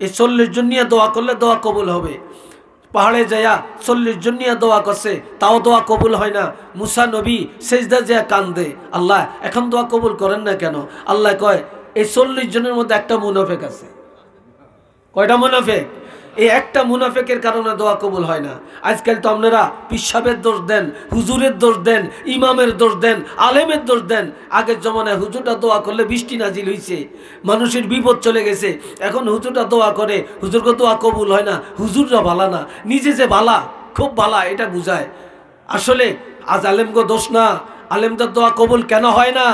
এই 40 জন নিয়ে দোয়া করলে দোয়া কবুল হবে। পাহাড়ে যাইয়া 40 জন নিয়ে দোয়া করছে, তাও দোয়া কবুল হয় না। মুসা নবী সেজদা যায় কান্দে, আল্লাহ এখন দোয়া কবুল করেন না কেন? আল্লাহ কয় এই 40 জনের মধ্যে একটা মুনাফিক আছে। কয়টা মুনাফিক? এই একটা মুনাফিকের কারণে দোয়া কবুল হয় না। আজকাল তো আপনারা পিসাবের দোষ দেন, হুজুরের দোষ দেন, ইমামের দোষ দেন, আলেমের দোষ দেন। আগের জমানায় হুজুরটা দোয়া করলে বৃষ্টি নাজিল হইছে, মানুষের বিপদ চলে গেছে। এখন হুজুরটা দোয়া করে, হুজুরকে দোয়া কবুল হয় না। হুজুররা ভালা না, নিজে যে ভালা, খুব ভালা, এটা বুঝায়। আসলে আজ আলেমগো দোষ না, আলেমদের দোয়া কবুল কেন হয় না?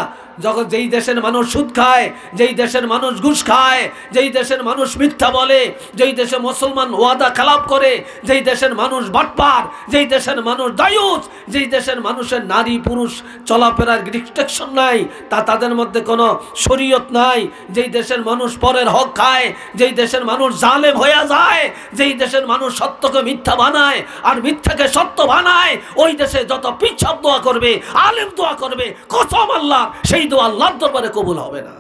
যখন যেই দেশের মানুষ সুদ খায়, যেই দেশের মানুষ ঘুষ খায়, যেই দেশের মানুষ মিথ্যা বলে, যেই দেশে মুসলমান ওয়াদা খেলাপ করে, যেই দেশের মানুষ বাটপার, যেই দেশের মানুষ দায়ুস, যেই দেশের মানুষের নারী পুরুষ চলাফেরার রিস্ট্রিকশন নাই, তাদের মধ্যে কোনো শরীয়ত নাই, যেই দেশের মানুষ পরের হক খায়, যেই দেশের মানুষ জালেম হয়ে যায়, যেই দেশের মানুষ সত্যকে মিথ্যা বানায় আর মিথ্যাকে সত্য বানায়, ওই দেশে যত পিচ্ছাপ দোয়া করবে, আলেম দোয়া করবে, কসম আল্লাহ, সেই দোয়া আল্লাহর দরবারে কবুল হবে না।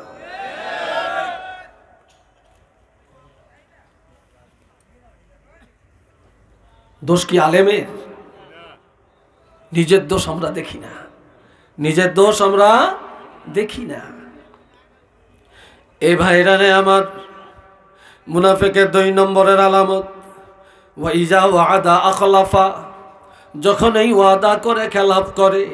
দোষ কি আলেমের? নিজের দোষ আমরা দেখি না, নিজের দোষ আমরা দেখি না। এই ভাইরা রে আমার, মুনাফিকের 2 নম্বরের আলামত ওয়াইজা ওয়াদা আখলাফা, যখন এই ওয়াদা করে খেলাফ করে।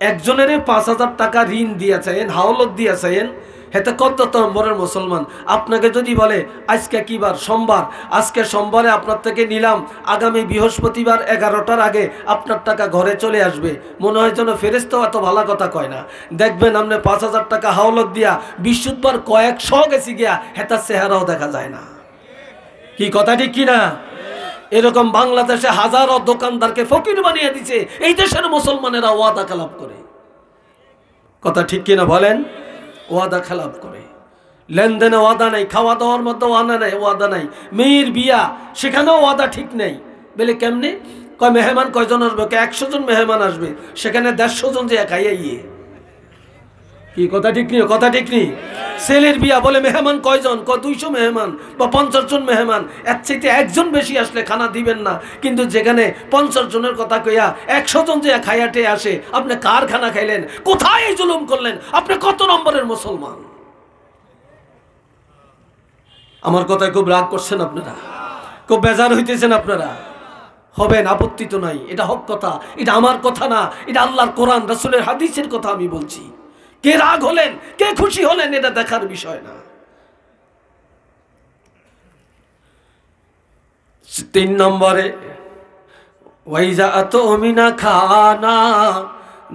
একজনের 5000 টাকা ঋণ দিয়েছেন, হাওলত দিয়েছেন, হেতে কত নম্বরের মুসলমান? আপনাকে যদি বলে আজকে কি বার? সোমবার, আজকে সোমবারে আপনার থেকে নিলাম, আগামী বৃহস্পতিবার 11টার আগে আপনার টাকা ঘরে চলে আসবে, মনে হয় যেন ফেরেশতা এত ভালো কথা কয় না। দেখবেন আপনি 5000 টাকা হাওলত দিয়া বৃহস্পতিবার কয়েকশো গেছি গিয়া, হেতার চেহারাও দেখা যায় না। কি কথা ঠিক কিনা? এরকম বাংলাদেশে হাজারো দোকানদারকে ফকির বানিয়ে দিছে এই দেশের মুসলমানেরা ওয়াদা খেলাপ করে। কথা ঠিক কিনা বলেন? ওয়াদা খেলাপ করে, লেনদেনে ওয়াদা নাই, খাওয়া দাওয়ার মধ্যে ওয়াদা নাই, মেয়ের বিয়া সেখানেও ওয়াদা ঠিক নেই। বলে কেমনে? কয় মেহমান কয়জন আসবে? 100 জন মেহমান আসবে, সেখানে 150 জন যে খাইয়ে ইয়ে। কি কথা ঠিক নেই? কথা ঠিক নেই? ছেলের বিয়া, বলে মেহমান কয়জন? 200 মেহমান বা 50 জন মেহমান, এর চাইতে একজন বেশি আসলে খানা দিবেন না। কিন্তু যেখানে 50 জনের কথা কইয়া 100 জন যে খাইয়াটে আসে, আপনি কার খানা খাইলেন? কোথায় এই জুলুম করলেন? আপনি কত নম্বরের মুসলমান? আমার কথায় খুব রাগ করছেন আপনারা, খুব বেজার হইতেছেন আপনারা। হবেন, আপত্তি তো নাই, এটা হক কথা, এটা আমার কথা না, এটা আল্লাহর কোরআন রাসূলের হাদিসের কথা আমি বলছি। কে রাগ হলেন, কে খুশি হলেন, এটা দেখার বিষয় না। 3 নম্বরে ওয়াইজা আতুমিনা খানা,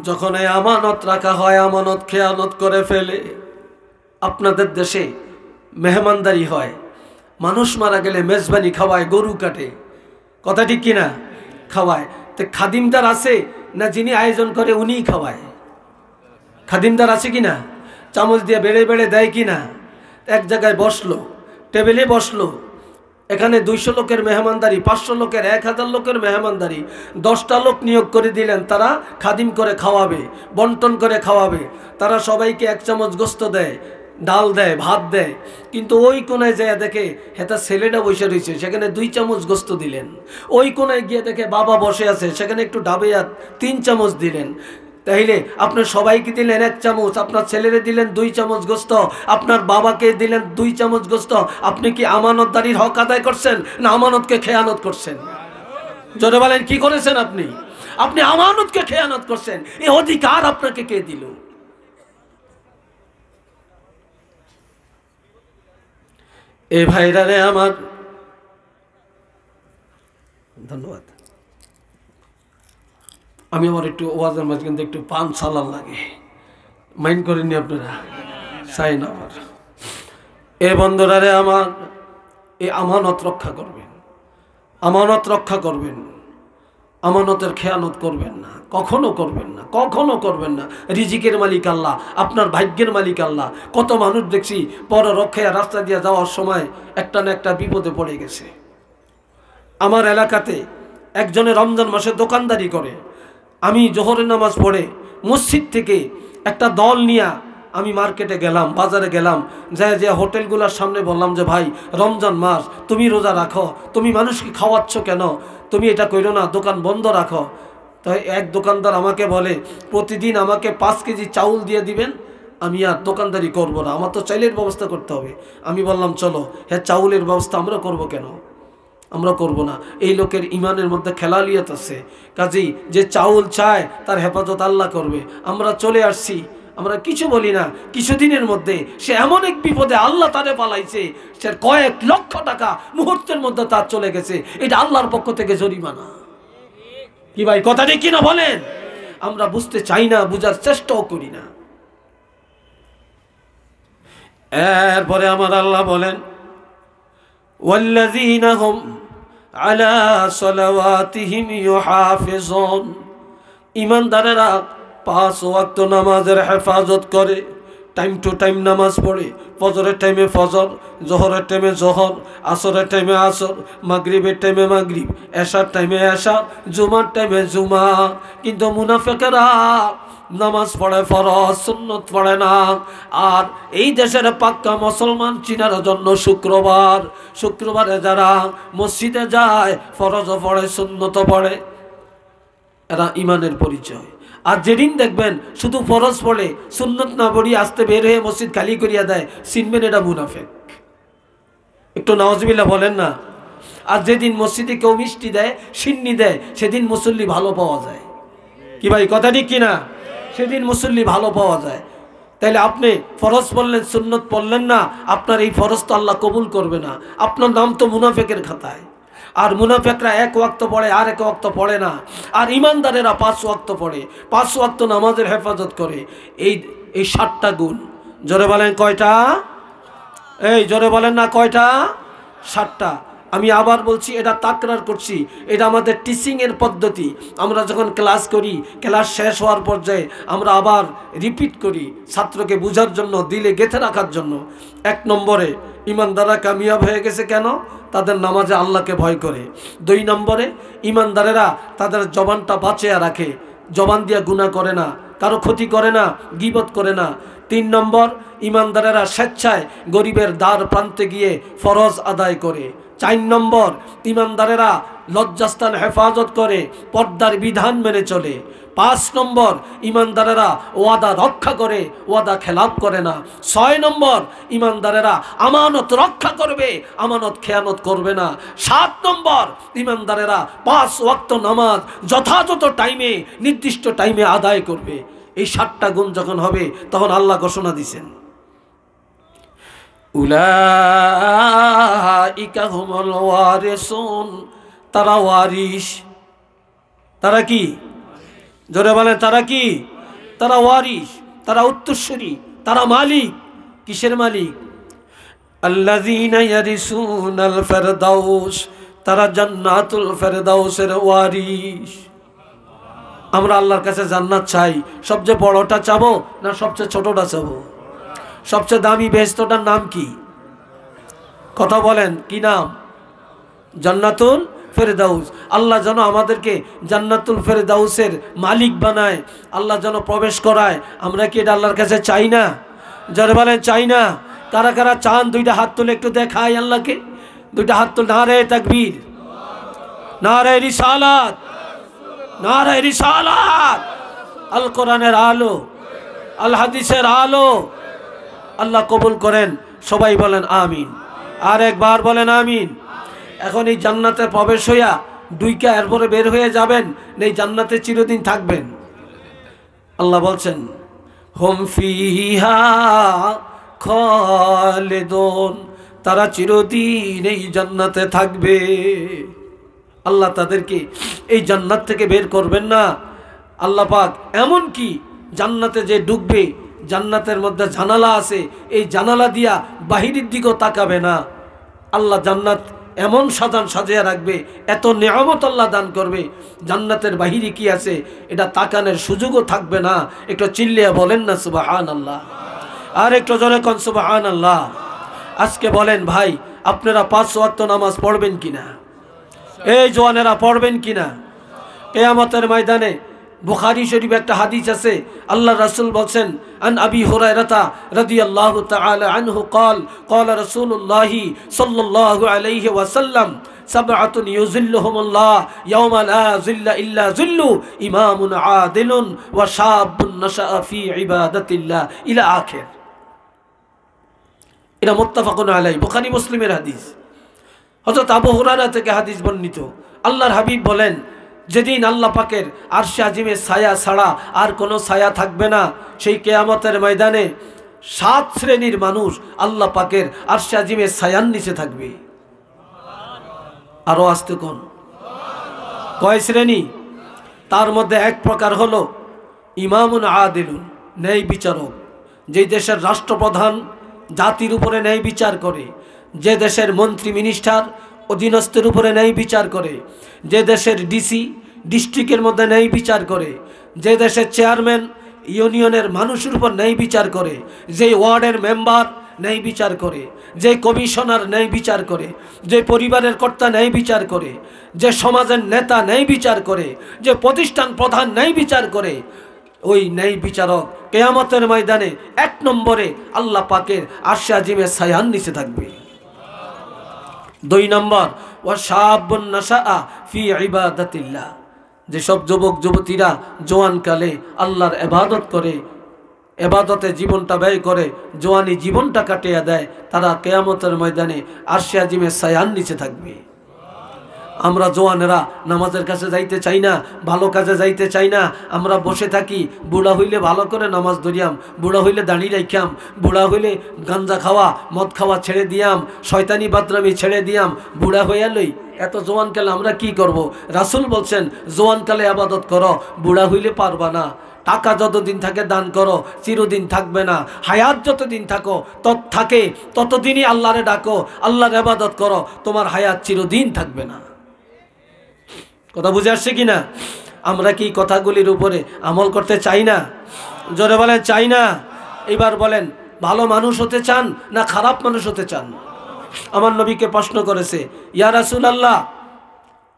যখন আমানত রাখা হয়, আমানত খেয়ানত করে ফেলে। আপনাদের দেশে মেহমানদারি হয়, মানুষ মারা গেলে মেজবানি খাওয়ায়, গরু কাটে, কথা ঠিক কিনা? খাওয়ায়। তো খাদিমদার আছে না, যিনি আয়োজন করে উনিই খাওয়ায়? খাদিমদার আছে কিনা? চামচ দিয়ে বেড়ে বেড়ে দেয় কিনা? এক জায়গায় বসলো, টেবিলে বসলো, এখানে 200 লোকের মেহমানদারি, 500 লোকের, 1000 লোকের মেহমানদারি, 10টা লোক নিয়োগ করে দিলেন, তারা খাদিম করে খাওয়াবে, বন্টন করে খাওয়াবে। তারা সবাইকে 1 চামচ গোস্ত দেয়, ডাল দেয়, ভাত দেয়। কিন্তু ওই কোনায় যায় দেখে হেতা ছেলেটা বসে রয়েছে, সেখানে 2 চামচ গোস্ত দিলেন। ওই কোনায় গিয়ে দেখে বাবা বসে আছে, সেখানে একটু ডাবেয়া 3 চামচ দিলেন। তাইলে আপনি সবাইকে দিলেন 1 চামচ, আপনার ছেলেরে দিলেন 2 চামচ গোস্ত, আপনার বাবাকে দিলেন 2 চামচ গোস্ত। আপনি কি আমানতদারির হক আদায় করছেন না আমানতকে খেয়ানত করছেন? জোরে বলেন, কি করেছেন আপনি? আপনি আমানতকে খেয়ানত করছেন। এই অধিকার আপনাকে কে দিল? এই ভাইরা রে আমার, ধন্যবাদ। আমি আমার একটু ওয়াজের মাঝখানে একটু পান সালান লাগে, মাইন্ড করেননি আপনারা? চাই না আমার। এ বন্ধুরা রে আমার, এই আমানত রক্ষা করবেন, আমানত রক্ষা করবেন, আমানতের খেয়ানত করবেন না, কখনো করবেন না, কখনো করবেন না। রিজিকের মালিক আল্লাহ, আপনার ভাগ্যের মালিক আল্লাহ। কত মানুষ দেখছি পর রক্ষায় রাস্তা দিয়ে যাওয়ার সময় একটা না একটা বিপদে পড়ে গেছে। আমার এলাকাতে একজনে রমজান মাসে দোকানদারি করে। আমি জোহরের নামাজ পড়ে মসজিদ থেকে একটা দল নিয়ে আমি মার্কেটে গেলাম, বাজারে গেলাম, যে হোটেলগুলোর সামনে বললাম যে ভাই রমজান মাস, তুমি রোজা রাখো, তুমি মানুষকে খাওয়াচ্ছ কেন, তুমি এটা করো না, দোকান বন্ধ রাখো। তাই এক দোকানদার আমাকে বলে প্রতিদিন আমাকে 5 কেজি চাউল দিয়ে দিবেন, আমি আর দোকানদারি করবো না, আমার তো চাইলের ব্যবস্থা করতে হবে। আমি বললাম চলো, হ্যাঁ চাউলের ব্যবস্থা আমরা করব কেন, আমরা করব না। এই লোকের ইমানের মধ্যে খেলালিয়াত আছে, কাজেই যে চাউল চায় তার হেফাজত আল্লাহ করবে। আমরা চলে আসছি, আমরা কিছু বলি না। কিছুদিনের মধ্যে সে এমন এক বিপদে আল্লাহ তারে পালাইছে, সে কয়েক লক্ষ টাকা মুহূর্তের মধ্যে তার চলে গেছে। এটা আল্লাহর পক্ষ থেকে জরিমানা। কি ভাই কথাটি কিনা বলেন? আমরা বুঝতে চাই না, বুঝার চেষ্টাও করি না। এরপরে আমার আল্লাহ বলেন ওয়াল্লাযীনা হুম আলা সালাওয়াতিহিম ইউহাফিজুন, ঈমানদারেরা 5 ওয়াক্ত নামাজের হেফাজত করে, টাইম টু টাইম নামাজ পড়ে। ফজরের টাইমে ফজর, জোহরের টাইমে জোহর, আসরের টাইমে আসর, মাগরিবের টাইমে মাগরিব, এশার টাইমে এশা, জুমার টাইমে জুমা। কিন্তু মুনাফিকরা নামাজ পড়ে ফরজ, সুন্নত পড়ে না। আর এই দেশের পাক্কা মুসলমান চিনার জন্য শুক্রবারে যারা মসজিদে যায়, ফরজও পড়ে, সুন্নতও পড়ে, এরা ইমানের পরিচয়। আর যেদিন দেখবেন শুধু ফরজ পড়ে, সুন্নত না পড়িয়ে আসতে বের হয়ে মসজিদ খালি করিয়া দেয়, চিনবেন এটা মুনাফিক। একটু নাউজুবিল্লাহ বলেন না। আর যেদিন মসজিদে কেউ মিষ্টি দেয়, সিন্নি দেয়, সেদিন মুসল্লি ভালো পাওয়া যায়। কি ভাই কথা ঠিক কিনা? সেদিন মুসল্লি ভালো পাওয়া যায়। তাইলে আপনি ফরজ পড়লেন, সুন্নত পড়লেন না, আপনার এই ফরজ তো আল্লাহ কবুল করবে না। আপনার নাম তো মুনাফিকের খাতায়। আর মুনাফিকরা 1 ওয়াক্ত পড়ে, আর 1 ওয়াক্ত পড়ে না। আর ইমানদারেরা 5 ওয়াক্ত পড়ে, 5 ওয়াক্ত নামাজের হেফাজত করে। এই 7টা গুণ। জোরে বলেন কয়টা? এই জোরে বলেন না কয়টা? 7টা। আমি আবার বলছি, এটা তাকরার করছি, এটা আমাদের টিচিংয়ের পদ্ধতি। আমরা যখন ক্লাস করি, ক্লাস শেষ হওয়ার পর্যায়ে আমরা আবার রিপিট করি, ছাত্রকে বোঝার জন্য, দিলে গেঁথে রাখার জন্য। 1 নম্বরে ইমানদাররা কামিয়াব হয়ে গেছে কেন? তাদের নামাজে আল্লাহকে ভয় করে। 2 নম্বরে ইমানদারেরা তাদের জবানটা বাঁচিয়ে রাখে, জবান দিয়ে গুনাহ করে না, কারো ক্ষতি করে না, গীবত করে না। 3 নম্বর, ইমানদারেরা স্বেচ্ছায় গরিবের দ্বার প্রান্তে গিয়ে ফরজ আদায় করে। 4 নম্বর, ইমানদারেরা লজ্জাস্থান হেফাজত করে, পর্দার বিধান মেনে চলে। 5 নম্বর, ইমানদারেরা ওয়াদা রক্ষা করে, ওয়াদা খেলাপ করে না। 6 নম্বর, ইমানদারেরা আমানত রক্ষা করবে, আমানত খেয়ানত করবে না। 7 নম্বর, ইমানদারেরা 5 ওয়াক্ত নামাজ যথাযথ টাইমে, নির্দিষ্ট টাইমে আদায় করবে। এই 7টা গুণ যখন হবে, তখন আল্লাহ ঘোষণা দিয়েছেন উলাইকা হুমুল ওয়ারিসুন, তারা ওয়ারিস। তারা কি? জোরে বলেন তারা কি? তারা ওয়ারিস, তারা উত্তরসূরি, তারা মালিক। কিসের মালিক? আল্লাযীনা ইয়ারিসুনাল ফিরদাউস, তারা জান্নাতুল ফিরদাউসের ওয়ারিস। আমরা আল্লাহর কাছে জান্নাত চাই, সবচেয়ে বড়টা চাবো না সবচেয়ে ছোটটা চাবো? সবচেয়ে দামি বেহেশতটার নাম কি? কথা বলেন, কি নাম? জান্নাতুল ফেরদাউস। আল্লাহ যেন আমাদেরকে জান্নাতুল ফেরদাউসের মালিক বানায়, আল্লাহ যেন প্রবেশ করায়। আমরা কি এটা আল্লাহর কাছে চাই না? যারা বলেন চাই না। কারা কারা চান? 2টা হাত তুলে একটু দেখাই আল্লাহকে। 2টা হাত তুলে। নারে তাকবীর, নারে রিসালাত, নারে রিসালাত। আল কোরআনের আলো, আল হাদিসের আলো। আল্লাহ কবুল করেন। সবাই বলেন আমিন। আর একবার বলেন আমিন। এখন এই জান্নাতে প্রবেশ হইয়া দুইকা এরপরে বের হয়ে যাবেন, এই জান্নাতে চিরদিন থাকবেন। আল্লাহ বলছেন হুম ফিহা খালিদুন, তারা চিরদিন এই জান্নাতে থাকবে। আল্লাহ তাদেরকে এই জান্নাত থেকে বের করবেন না। আল্লাহ পাক এমন কি জান্নাতে যে ঢুকবে, জান্নাতের মধ্যে জানালা আছে, এই জানালা দিয়া বাহিরের দিকেও তাকাবে না। আল্লাহ জান্নাত এমন সাজিয়ে রাখবে, এত নিয়ামত আল্লাহ দান করবে, জান্নাতের বাহিরে কি আছে এটা তাকানোর সুযোগও থাকবে না। একটু চিল্লিয়া বলেন না সুবহানাল্লাহ, আর একটু জোরে কোন সুবহানাল্লাহ। আজকে বলেন ভাই, আপনারা 5 ওয়াক্ত নামাজ পড়বেন কিনা? এই জওয়ানেরা পড়বেন কিনা? কিয়ামতের ময়দানে বুখারী শরীফে একটা হাদিস আছে, আল্লাহ রাসূল বলেন, আন আবি হুরায়রা রাদিয়াল্লাহু তাআলা আনহু قال قال رسول الله صلى الله عليه وسلم سبعة يظلهم الله يوم لا ظل إلا ظله إمام عادل وشاب نشأ في عبادة الله إلى آخر। এটা মুত্তাফাকুন আলাইহি, বুখারী মুসলিমের হাদিস। হযরত আবু হুরায়রা থেকে হাদিস বর্ণিত, আল্লাহর হাবিব বলেন, যেদিন আল্লাহ পাকের আরশে আজিমের ছায়া ছাড়া আর কোনো ছায়া থাকবে না, সেই কিয়ামতের ময়দানে 7 শ্রেণীর মানুষ আল্লাহ পাকের আরশে আজিমের ছায়ার নিচে থাকবে। আরো আসতে কোন কয় শ্রেণী? তার মধ্যে এক প্রকার হলো ইমামুন আদিলুন, ন্যায় বিচারক। যেই দেশের রাষ্ট্রপ্রধান জাতির উপরে ন্যায় বিচার করে, যে দেশের মন্ত্রী মিনিস্টার অধীনস্থের উপরে ন্যায় বিচার করে, যে দেশের ডিসি ডিস্ট্রিক্টের মধ্যে ন্যায় বিচার করে, যে দেশের চেয়ারম্যান ইউনিয়নের মানুষের উপর ন্যায় বিচার করে, যে ওয়ার্ডের মেম্বার ন্যায় বিচার করে, যে কমিশনার ন্যায় বিচার করে, যে পরিবারের কর্তা ন্যায় বিচার করে, যে সমাজের নেতা ন্যায় বিচার করে, যে প্রতিষ্ঠান প্রধান ন্যায় বিচার করে, ওই ন্যায় বিচারক কিয়ামতের ময়দানে 1 নম্বরে আল্লাহ পাকের আরশে আজিমের ছায়ার নিচে থাকবে। 2 নম্বর ওয়াশাবুন নাশাআ ফি ইবাদাতিল্লাহ, যেসব যুবক যুবতীরা জওয়ানকালে আল্লাহর ইবাদত করে, ইবাদতে জীবনটা ব্যয় করে, জওয়ানি জীবনটা কাটিয়ে দেয়, তারা কিয়ামতের ময়দানে আরশে আজিমের ছায়ার নিচে থাকবে। আমরা জওয়ানেরা নামাজের কাছে যাইতে চাই না, ভালো কাজে যাইতে চাই না, আমরা বসে থাকি। বুড়া হইলে ভালো করে নামাজ ধরিয়াম, বুড়া হইলে দাঁড়িয়ে রাখিয়াম, বুড়া হইলে গাঞ্জা খাওয়া মদ খাওয়া ছেড়ে দিয়াম, শয়তানি বাদরামি ছেড়ে দিয়াম, বুড়া হইয়া লই। এত জওয়ানকালে আমরা কি করব? রাসূল বলছেন, জওয়ানকালে ইবাদত করো, বুড়া হইলে পারবা না। টাকা যতদিন থাকে দান করো, চিরদিন থাকবে না। হায়াত যতদিন থাকে ততদিনই আল্লাহরে ডাকো, আল্লাহর ইবাদত করো, তোমার হায়াত চিরদিন থাকবে না। কথা বুঝে আসছে কিনা? আমরা কি কথাগুলির উপরে আমল করতে চাই না? জোরে বলেন চাই না। এবার বলেন, ভালো মানুষ হতে চান না খারাপ মানুষ হতে চান? আমার নবীকে প্রশ্ন করেছে, ইয়া রাসূলুল্লাহ,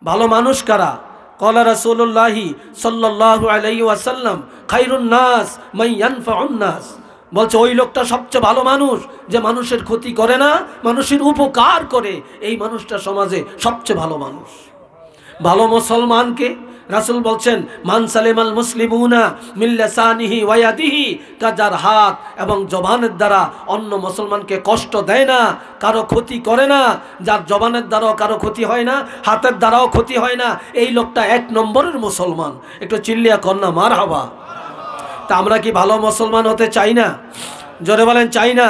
ভালো মানুষ কারা? ক্বালা রাসূলুল্লাহি সাল্লাল্লাহু আলাইহি ওয়াসাল্লাম, খায়রুন নাস মান ইয়ানফাউন নাস। বলছে ওই লোকটা সবচেয়ে ভালো মানুষ যে মানুষের ক্ষতি করে না, মানুষের উপকার করে, এই মানুষটা সমাজে সবচেয়ে ভালো মানুষ। ভালো মুসলমানকে রাসূল বলছেন, মান সালিমাল মুসলিমুনা মিন লিসানিহি ওয়া ইয়াদিহি, যার হাত এবং জবানের দ্বারা অন্য মুসলমানকে কষ্ট দেয় না, কারো ক্ষতি করে না, যার জবানের দ্বারাও কারো ক্ষতি হয় না, হাতের দ্বারাও ক্ষতি হয় না, এই লোকটা 1 নম্বরের মুসলমান। একটু চিল্লিয়া কন্যা মারহাবা। তা আমরা কি ভালো মুসলমান হতে চাই না? জোরে বলেন চাই না।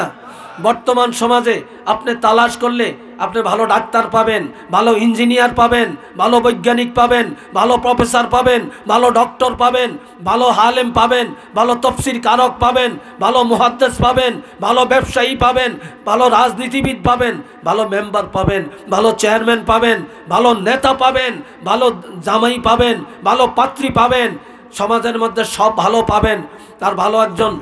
বর্তমান সমাজে আপনি তালাশ করলে আপনি ভালো ডাক্তার পাবেন, ভালো ইঞ্জিনিয়ার পাবেন, ভালো বৈজ্ঞানিক পাবেন, ভালো প্রফেসর পাবেন, ভালো ডক্টর পাবেন, ভালো হালেম পাবেন, ভালো তফসির কারক পাবেন, ভালো মুহাদ্দিস পাবেন, ভালো ব্যবসায়ী পাবেন, ভালো রাজনীতিবিদ পাবেন, ভালো মেম্বার পাবেন, ভালো চেয়ারম্যান পাবেন, ভালো নেতা পাবেন, ভালো জামাই পাবেন, ভালো পাত্রী পাবেন, সমাজের মধ্যে সব ভালো পাবেন। তার ভালো একজন,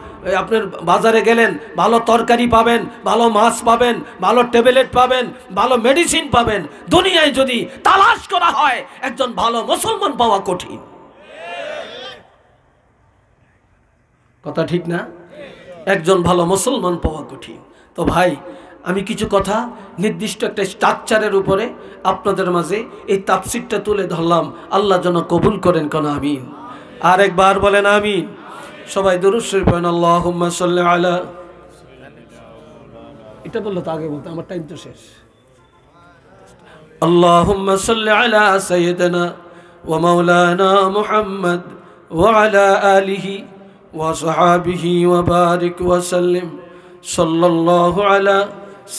আপনার বাজারে গেলেন ভালো তরকারি পাবেন, ভালো মাছ পাবেন, ভালো ট্যাবলেট পাবেন, ভালো মেডিসিন পাবেন। দুনিয়ায় যদি তালাশ করা হয় একজন ভালো মুসলমান পাওয়া কঠিন। কথা ঠিক না? একজন ভালো মুসলমান পাওয়া কঠিন। তো ভাই, আমি কিছু কথা নির্দিষ্ট একটা স্ট্রাকচারের উপরে আপনাদের মাঝে এই তাফসীরটা তুলে ধরলাম। আল্লাহ যেন কবুল করেন, কোন আমিন। আর একবার বলেন আমিন। সবাই দুরূদ শরীফ পড়েন, আল্লাহুম্মা সাল্লি আলা। এটা বললো তো আগে বলতে, আমার টাইম তো শেষ। আল্লাহুম্মা সাল্লি আলা সাইয়্যিদিনা ওয়া মাওলানা মুহাম্মদ ওয়া আলা আলিহি ওয়া সাহাবিহি ওয়া বারিক ওয়া সাল্লিম। সাল্লাল্লাহু আলা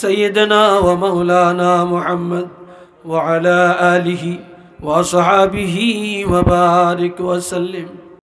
সাইয়্যিদিনা ওয়া মাওলানা মুহাম্মদ ওয়া আলা আলিহি ওয়া সাহাবিহি ওয়া বারিক ওয়া সাল্লিম।